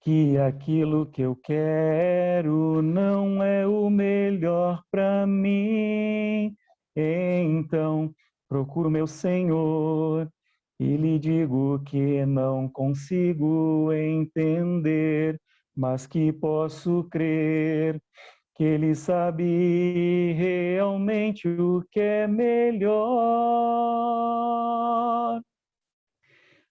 Speaker 2: que aquilo que eu quero não é o melhor para mim. Então, procuro meu Senhor e lhe digo que não consigo entender, mas que posso crer que Ele sabe realmente o que é melhor.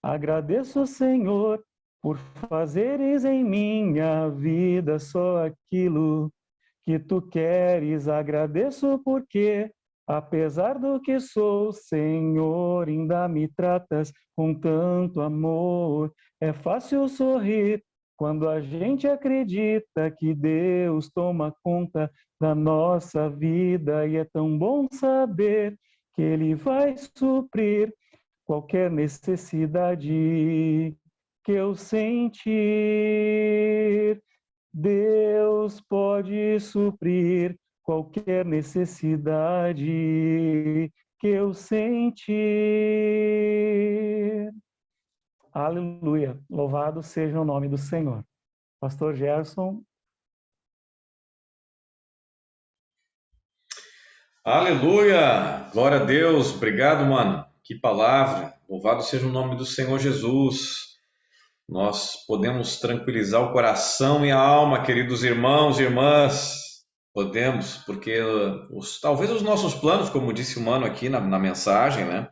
Speaker 2: Agradeço, Senhor, por fazeres em minha vida só aquilo que tu queres. Agradeço porque, apesar do que sou, Senhor, ainda me tratas com tanto amor. É fácil sorrir quando a gente acredita que Deus toma conta da nossa vida, e é tão bom saber que Ele vai suprir qualquer necessidade que eu sentir. Deus pode suprir qualquer necessidade que eu sentir. Aleluia. Louvado seja o nome do Senhor. Pastor Gerson.
Speaker 1: Aleluia! Glória a Deus. Obrigado, mano. Que palavra. Louvado seja o nome do Senhor Jesus. Nós podemos tranquilizar o coração e a alma, queridos irmãos e irmãs. Podemos, porque talvez os nossos planos, como disse o mano aqui na mensagem, né?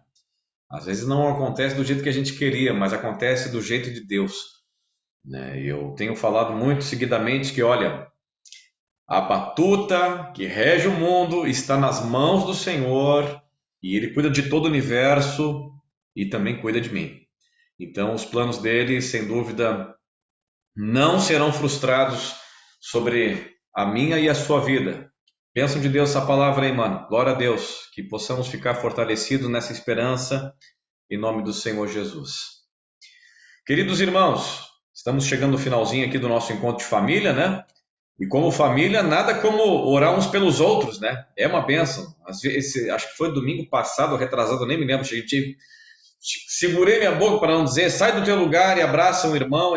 Speaker 1: Às vezes não acontece do jeito que a gente queria, mas acontece do jeito de Deus, né? Eu tenho falado muito seguidamente que, olha, a batuta que rege o mundo está nas mãos do Senhor, e Ele cuida de todo o universo e também cuida de mim. Então, os planos dele, sem dúvida, não serão frustrados sobre a minha e a sua vida. Pensam de Deus essa palavra aí, mano. Glória a Deus, que possamos ficar fortalecidos nessa esperança, em nome do Senhor Jesus. Queridos irmãos, estamos chegando no finalzinho aqui do nosso encontro de família, né? E como família, nada como orar uns pelos outros, né? É uma bênção. Às vezes, acho que foi domingo passado, ou retrasado, eu nem me lembro. Segurei minha boca para não dizer, sai do teu lugar e abraça um irmão.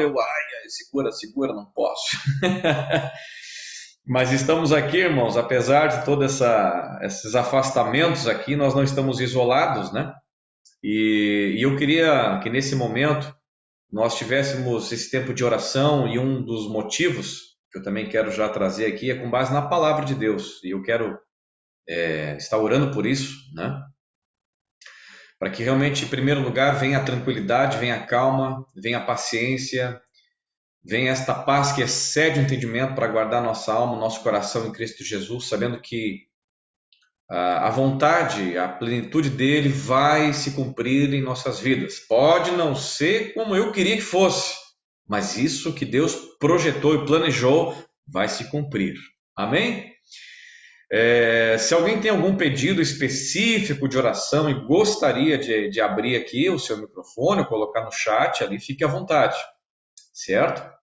Speaker 1: Segura, não posso. Mas estamos aqui, irmãos, apesar de todos esses afastamentos aqui, nós não estamos isolados, né? E eu queria que nesse momento nós tivéssemos esse tempo de oração, e um dos motivos que eu também quero já trazer aqui é com base na palavra de Deus. E eu quero estar orando por isso, né? Para que realmente, em primeiro lugar, venha a tranquilidade, venha a calma, venha a paciência, venha esta paz que excede o entendimento para guardar nossa alma, nosso coração em Cristo Jesus, sabendo que a vontade, a plenitude dele vai se cumprir em nossas vidas. Pode não ser como eu queria que fosse, mas isso que Deus projetou e planejou vai se cumprir. Amém? Se alguém tem algum pedido específico de oração e gostaria de abrir aqui o seu microfone, ou colocar no chat ali, fique à vontade, certo?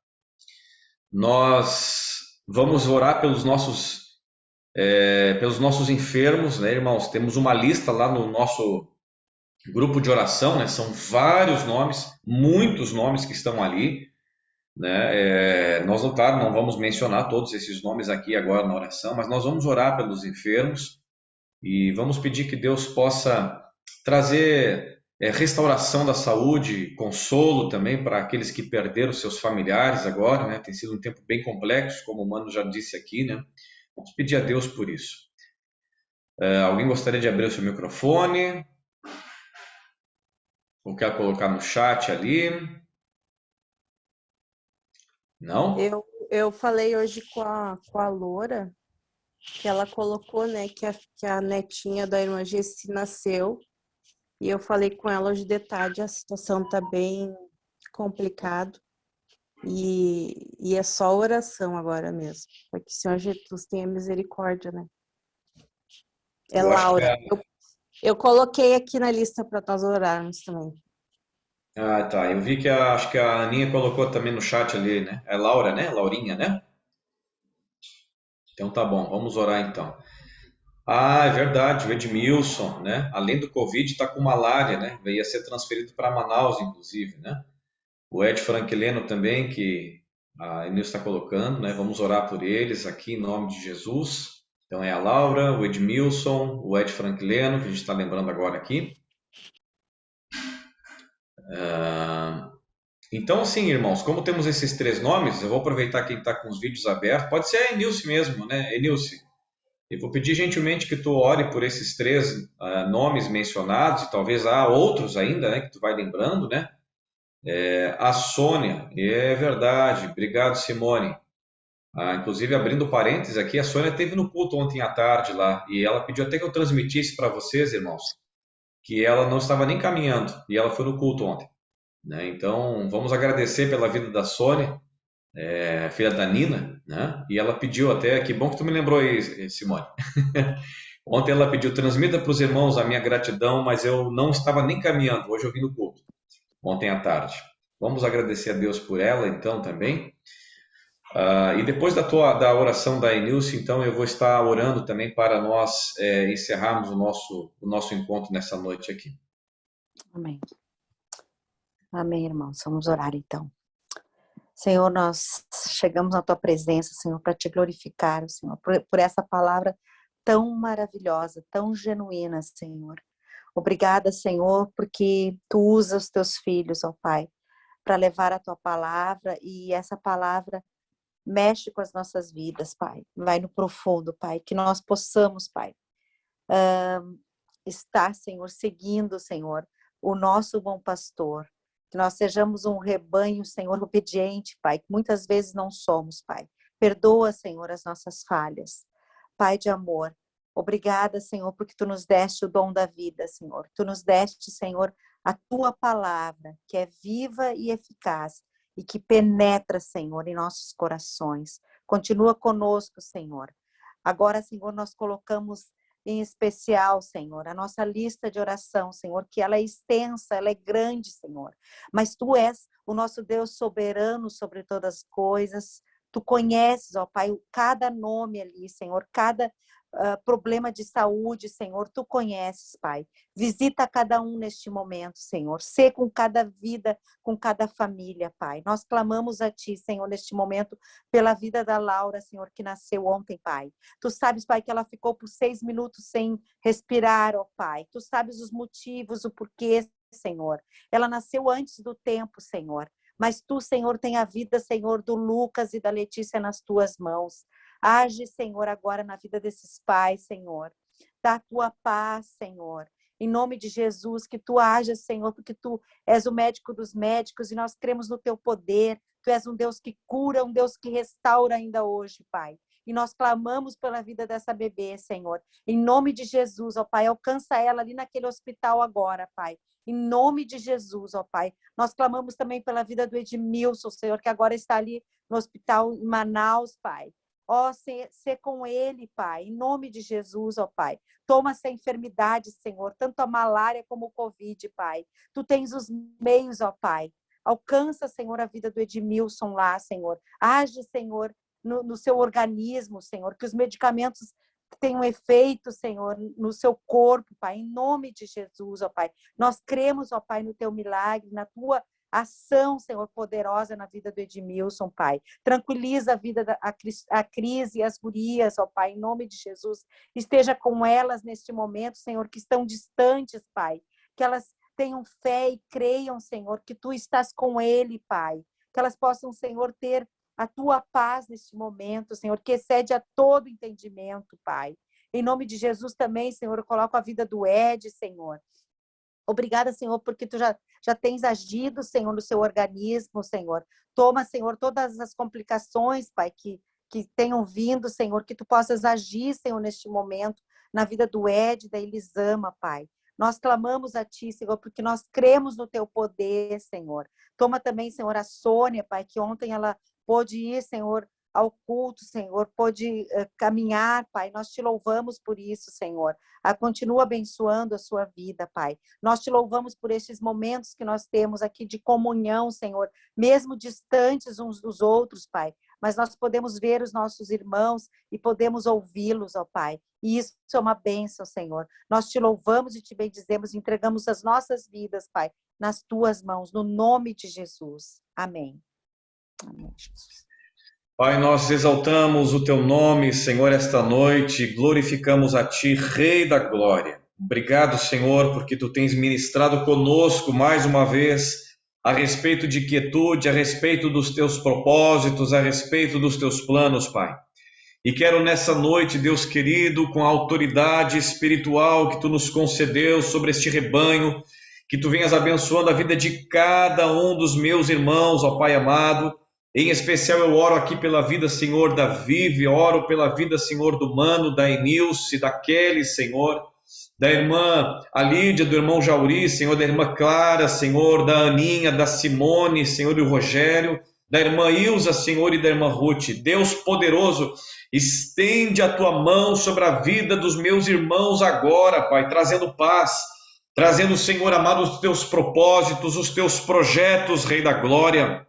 Speaker 1: Nós vamos orar pelos nossos enfermos, né, irmãos? Temos uma lista lá no nosso grupo de oração, né? São vários nomes, muitos nomes que estão ali, né? Nós, claro, não vamos mencionar todos esses nomes aqui agora na oração, mas nós vamos orar pelos enfermos e vamos pedir que Deus possa trazer restauração da saúde, consolo também para aqueles que perderam seus familiares agora, né? Tem sido um tempo bem complexo, como o Mano já disse aqui, né? Vamos pedir a Deus por isso. Alguém gostaria de abrir o seu microfone? Ou quer colocar no chat ali? Não?
Speaker 3: Eu falei hoje com a Loura, que ela colocou, né, que a netinha da irmã Gessi nasceu. E eu falei com ela hoje de tarde, a situação tá bem complicado. E é só oração agora mesmo. Para que o Senhor Jesus tenha misericórdia, né? É
Speaker 1: Eu acho que
Speaker 3: Laura. Eu coloquei aqui na lista para nós orarmos também.
Speaker 1: Ah, tá. Eu vi que acho que a Aninha colocou também no chat ali, né? É Laura, né? Laurinha, né? Então tá bom, vamos orar então. Ah, é verdade, o Edmilson, né? Além do Covid, está com malária, né? Ia ser transferido para Manaus, inclusive, né? O Ed Franquileno também, que a Enilson está colocando, né? Vamos orar por eles aqui em nome de Jesus. Então é a Laura, o Edmilson, o Ed Franquileno, que a gente está lembrando agora aqui. Então, assim, irmãos, como temos esses três nomes, eu vou aproveitar quem está com os vídeos abertos. Pode ser a Enilce mesmo, né? Enilce, eu vou pedir gentilmente que tu ore por esses três nomes mencionados, e talvez há outros ainda, né, que tu vai lembrando, né? A Sônia, é verdade, obrigado, Simone. Inclusive, abrindo parênteses aqui, a Sônia esteve no culto ontem à tarde lá, e ela pediu até que eu transmitisse para vocês, irmãos, que ela não estava nem caminhando, e ela foi no culto ontem, né? Então, vamos agradecer pela vida da Sônia, filha da Nina, né? E ela pediu até, que bom que tu me lembrou aí, Simone. Ontem ela pediu, transmita para os irmãos a minha gratidão, mas eu não estava nem caminhando, hoje eu vim no culto, ontem à tarde. Vamos agradecer a Deus por ela, então, também. E depois da oração da Enilce, então, eu vou estar orando também para nós encerrarmos o nosso encontro nessa noite aqui.
Speaker 4: Amém. Amém, irmãos. Vamos orar, então. Senhor, nós chegamos na Tua presença, Senhor, para Te glorificar, Senhor, por essa palavra tão maravilhosa, tão genuína, Senhor. Obrigada, Senhor, porque Tu usa os Teus filhos, ó Pai, para levar a Tua palavra, e essa palavra mexe com as nossas vidas, Pai. Vai no profundo, Pai, que nós possamos, Pai, estar, Senhor, seguindo, Senhor, o nosso bom pastor. Que nós sejamos um rebanho, Senhor, obediente, Pai, que muitas vezes não somos, Pai. Perdoa, Senhor, as nossas falhas. Pai de amor, obrigada, Senhor, porque Tu nos deste o dom da vida, Senhor. Tu nos deste, Senhor, a Tua palavra, que é viva e eficaz e que penetra, Senhor, em nossos corações. Continua conosco, Senhor. Agora, Senhor, nós colocamos em especial, Senhor, a nossa lista de oração, Senhor, que ela é extensa, ela é grande, Senhor, mas Tu és o nosso Deus soberano sobre todas as coisas. Tu conheces, ó Pai, cada nome ali, Senhor, cada problema de saúde, Senhor, Tu conheces, Pai. Visita cada um neste momento, Senhor. Sê com cada vida, com cada família, Pai. Nós clamamos a Ti, Senhor, neste momento, pela vida da Laura, Senhor, que nasceu ontem, Pai. Tu sabes, Pai, que ela ficou por 6 minutos sem respirar, ó Pai. Tu sabes os motivos, o porquê, Senhor. Ela nasceu antes do tempo, Senhor. Mas Tu, Senhor, tem a vida, Senhor, do Lucas e da Letícia nas Tuas mãos. Age, Senhor, agora na vida desses pais, Senhor. Dá a Tua paz, Senhor. Em nome de Jesus, que Tu hajas, Senhor, porque Tu és o médico dos médicos e nós cremos no Teu poder. Tu és um Deus que cura, um Deus que restaura ainda hoje, Pai. E nós clamamos pela vida dessa bebê, Senhor. Em nome de Jesus, ó Pai, alcança ela ali naquele hospital agora, Pai. Em nome de Jesus, ó Pai. Nós clamamos também pela vida do Edmilson, Senhor, que agora está ali no hospital em Manaus, Pai. Ó, ser com ele, Pai, em nome de Jesus, ó Pai. Toma essa enfermidade, Senhor, tanto a malária como o Covid, Pai. Tu tens os meios, ó Pai. Alcança, Senhor, a vida do Edmilson lá, Senhor. Age, Senhor, no seu organismo, Senhor, que os medicamentos tenha um efeito, Senhor, no seu corpo, Pai, em nome de Jesus, ó Pai. Nós cremos, ó Pai, no teu milagre, na tua ação, Senhor, poderosa na vida do Edmilson, Pai. Tranquiliza a vida a Cris e as gurias, ó Pai, em nome de Jesus. Esteja com elas neste momento, Senhor, que estão distantes, Pai. Que elas tenham fé e creiam, Senhor, que tu estás com ele, Pai. Que elas possam, Senhor, ter a tua paz neste momento, Senhor, que excede a todo entendimento, Pai. Em nome de Jesus também, Senhor, eu coloco a vida do Ed, Senhor. Obrigada, Senhor, porque tu já tens agido, Senhor, no seu organismo, Senhor. Toma, Senhor, todas as complicações, Pai, que tenham vindo, Senhor, que tu possas agir, Senhor, neste momento, na vida do Ed, da Elisama, Pai. Nós clamamos a Ti, Senhor, porque nós cremos no Teu poder, Senhor. Toma também, Senhor, a Sônia, Pai, que ontem ela pôde ir, Senhor, ao culto, Senhor, pôde caminhar, Pai. Nós Te louvamos por isso, Senhor. Continua abençoando a sua vida, Pai. Nós Te louvamos por estes momentos que nós temos aqui de comunhão, Senhor, mesmo distantes uns dos outros, Pai. Mas nós podemos ver os nossos irmãos e podemos ouvi-los, ó Pai. E isso é uma bênção, Senhor. Nós Te louvamos e Te bendizemos, entregamos as nossas vidas, Pai, nas Tuas mãos, no nome de Jesus. Amém. Amém, Jesus.
Speaker 1: Pai, nós exaltamos o Teu nome, Senhor, esta noite, glorificamos a Ti, Rei da Glória. Obrigado, Senhor, porque Tu tens ministrado conosco mais uma vez a respeito de quietude, a respeito dos Teus propósitos, a respeito dos Teus planos, Pai. E quero nessa noite, Deus querido, com a autoridade espiritual que Tu nos concedeu sobre este rebanho, que Tu venhas abençoando a vida de cada um dos meus irmãos, ó Pai amado. Em especial eu oro aqui pela vida, Senhor, da Vivi, oro pela vida, Senhor, do Mano, da Enilce, da Kelly, Senhor, da irmã Alídia, do irmão Jauri, Senhor, da irmã Clara, Senhor, da Aninha, da Simone, Senhor, e o Rogério, da irmã Ilza, Senhor, e da irmã Ruth. Deus poderoso, estende a Tua mão sobre a vida dos meus irmãos agora, Pai, trazendo paz, trazendo, Senhor amado, os Teus propósitos, os Teus projetos, Rei da Glória.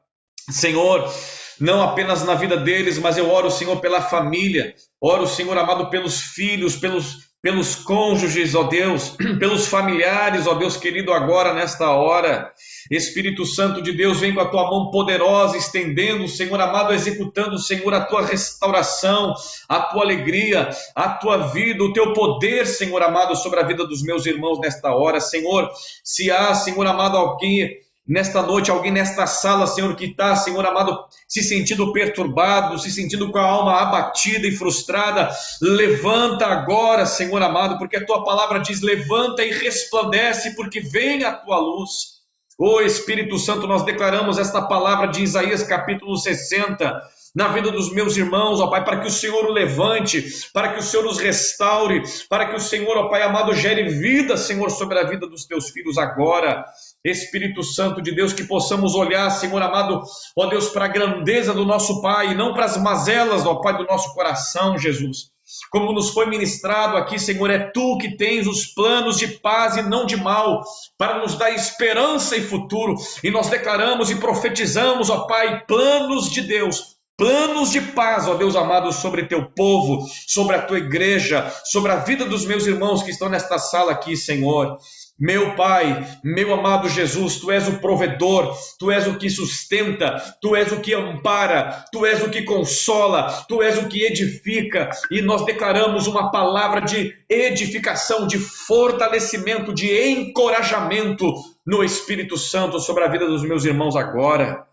Speaker 1: Senhor, não apenas na vida deles, mas eu oro, Senhor, pela família, oro, Senhor amado, pelos filhos, pelos cônjuges, ó Deus, pelos familiares, ó Deus querido, agora nesta hora. Espírito Santo de Deus, vem com a Tua mão poderosa, estendendo, Senhor amado, executando, Senhor, a Tua restauração, a Tua alegria, a Tua vida, o Teu poder, Senhor amado, sobre a vida dos meus irmãos nesta hora. Senhor, se há, Senhor amado, alguém nesta noite, alguém nesta sala, Senhor, que está, Senhor amado, se sentindo perturbado, se sentindo com a alma abatida e frustrada, levanta agora, Senhor amado, porque a Tua palavra diz, levanta e resplandece, porque vem a Tua luz. Ô Espírito Santo, nós declaramos esta palavra de Isaías capítulo 60, na vida dos meus irmãos, ó Pai, para que o Senhor o levante, para que o Senhor os restaure, para que o Senhor, ó Pai amado, gere vida, Senhor, sobre a vida dos Teus filhos agora. Espírito Santo de Deus, que possamos olhar, Senhor amado, ó Deus, para a grandeza do nosso Pai, e não para as mazelas, ó Pai, do nosso coração, Jesus. Como nos foi ministrado aqui, Senhor, é Tu que tens os planos de paz e não de mal, para nos dar esperança e futuro, e nós declaramos e profetizamos, ó Pai, planos de Deus, planos de paz, ó Deus amado, sobre Teu povo, sobre a Tua igreja, sobre a vida dos meus irmãos que estão nesta sala aqui, Senhor. Meu Pai, meu amado Jesus, Tu és o provedor, Tu és o que sustenta, Tu és o que ampara, Tu és o que consola, Tu és o que edifica, e nós declaramos uma palavra de edificação, de fortalecimento, de encorajamento no Espírito Santo sobre a vida dos meus irmãos agora.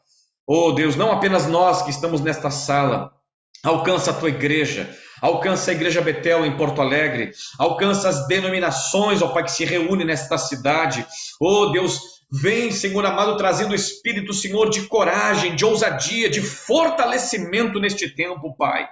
Speaker 1: Oh Deus, não apenas nós que estamos nesta sala, alcança a Tua igreja, alcança a Igreja Betel em Porto Alegre, alcança as denominações, ó Pai, que se reúnem nesta cidade. Oh Deus, vem, Senhor amado, trazendo o Espírito, Senhor, de coragem, de ousadia, de fortalecimento neste tempo, Pai.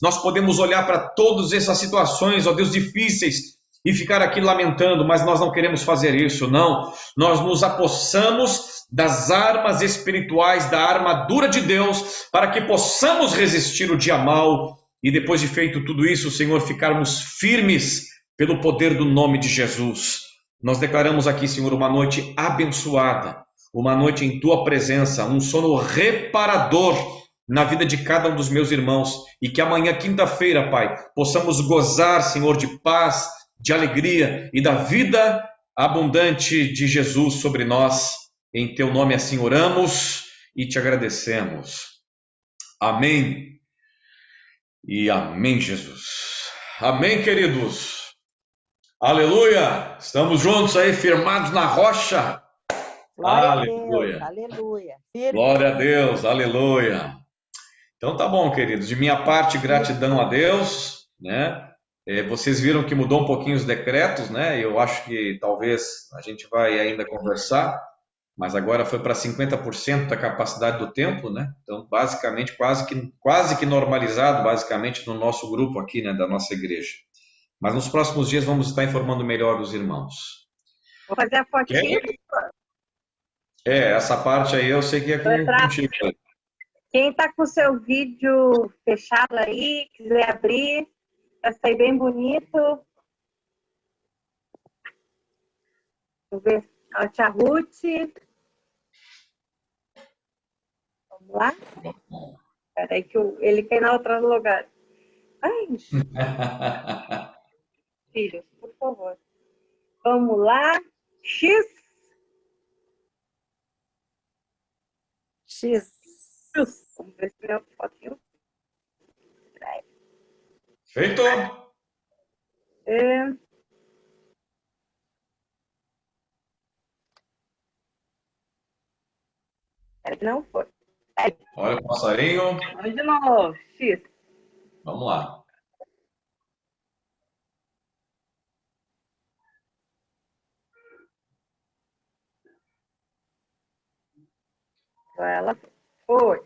Speaker 1: Nós podemos olhar para todas essas situações, ó Deus, difíceis, e ficar aqui lamentando, mas nós não queremos fazer isso, não. Nós nos apossamos das armas espirituais, da armadura de Deus, para que possamos resistir o dia mau, e depois de feito tudo isso, Senhor, ficarmos firmes pelo poder do nome de Jesus. Nós declaramos aqui, Senhor, uma noite abençoada, uma noite em Tua presença, um sono reparador na vida de cada um dos meus irmãos, e que amanhã, quinta-feira, Pai, possamos gozar, Senhor, de paz, de alegria e da vida abundante de Jesus sobre nós. Em teu nome assim oramos e te agradecemos. Amém. E amém, Jesus. Amém, queridos. Aleluia. Estamos juntos aí, firmados na rocha.
Speaker 4: Glória
Speaker 1: Aleluia.
Speaker 4: a Deus, aleluia. Firme.
Speaker 1: Glória a Deus, aleluia. Então tá bom, queridos. De minha parte, gratidão a Deus, né? Vocês viram que mudou um pouquinho os decretos, né? Eu acho que talvez a gente vai ainda conversar, mas agora foi para 50% da capacidade do templo, né? Então, basicamente, quase que normalizado, basicamente, no nosso grupo aqui, né, da nossa igreja. Mas nos próximos dias vamos estar informando melhor os irmãos.
Speaker 3: Vou fazer a fotinha.
Speaker 1: Essa parte aí eu sei que é contigo.
Speaker 3: Quem está com o seu vídeo fechado aí, quiser abrir, vai sair bem bonito. Vamos ver a tia Ruth. Vamos lá? Espera aí que ele quer ir na outra lugar. Ai, filhos, por favor. Vamos lá. X. Vamos ver se minha fotinho.
Speaker 1: Feito!
Speaker 3: Não foi.
Speaker 1: Olha o passarinho.
Speaker 3: Vamos de novo. X.
Speaker 1: Vamos lá.
Speaker 3: Ela foi.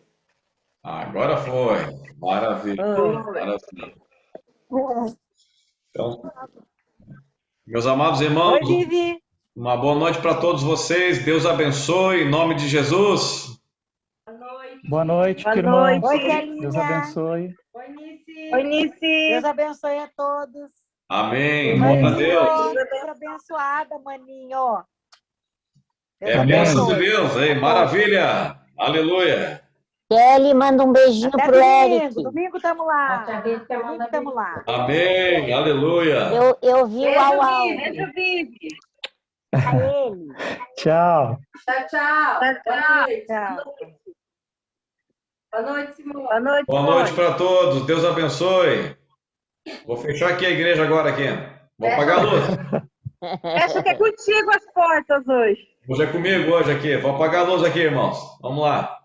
Speaker 1: Agora foi. Maravilha. Maravilha. Então, meus amados irmãos,
Speaker 4: Oi, Vivi.
Speaker 1: uma boa noite para todos vocês. Deus abençoe, em nome de Jesus.
Speaker 2: Boa noite,
Speaker 3: Boa
Speaker 2: irmãos.
Speaker 3: noite.
Speaker 4: Oi, Kelinha.
Speaker 2: Deus abençoe.
Speaker 3: Oi, Nice.
Speaker 4: Deus abençoe a todos.
Speaker 1: Amém. Glória a Deus.
Speaker 4: Maninho, abençoada, maninho.
Speaker 1: É a bênção de Deus, hein? Maravilha. Aleluia.
Speaker 5: Kelly, manda um beijinho
Speaker 4: Até
Speaker 5: pro Eric.
Speaker 4: domingo estamos lá. Domingo estamos lá.
Speaker 1: Amém. Aleluia.
Speaker 5: Eu vi o au-au
Speaker 3: Beijo, Vivi.
Speaker 5: pra ele.
Speaker 2: Tchau.
Speaker 3: Tchau.
Speaker 4: Tchau.
Speaker 3: Boa noite, Simone. Boa noite,
Speaker 1: Boa noite para todos. Deus abençoe. Vou fechar aqui a igreja agora aqui. Vou apagar a luz.
Speaker 3: Fecha que é contigo as portas hoje.
Speaker 1: Hoje é comigo hoje aqui. Vou apagar a luz aqui, irmãos. Vamos lá.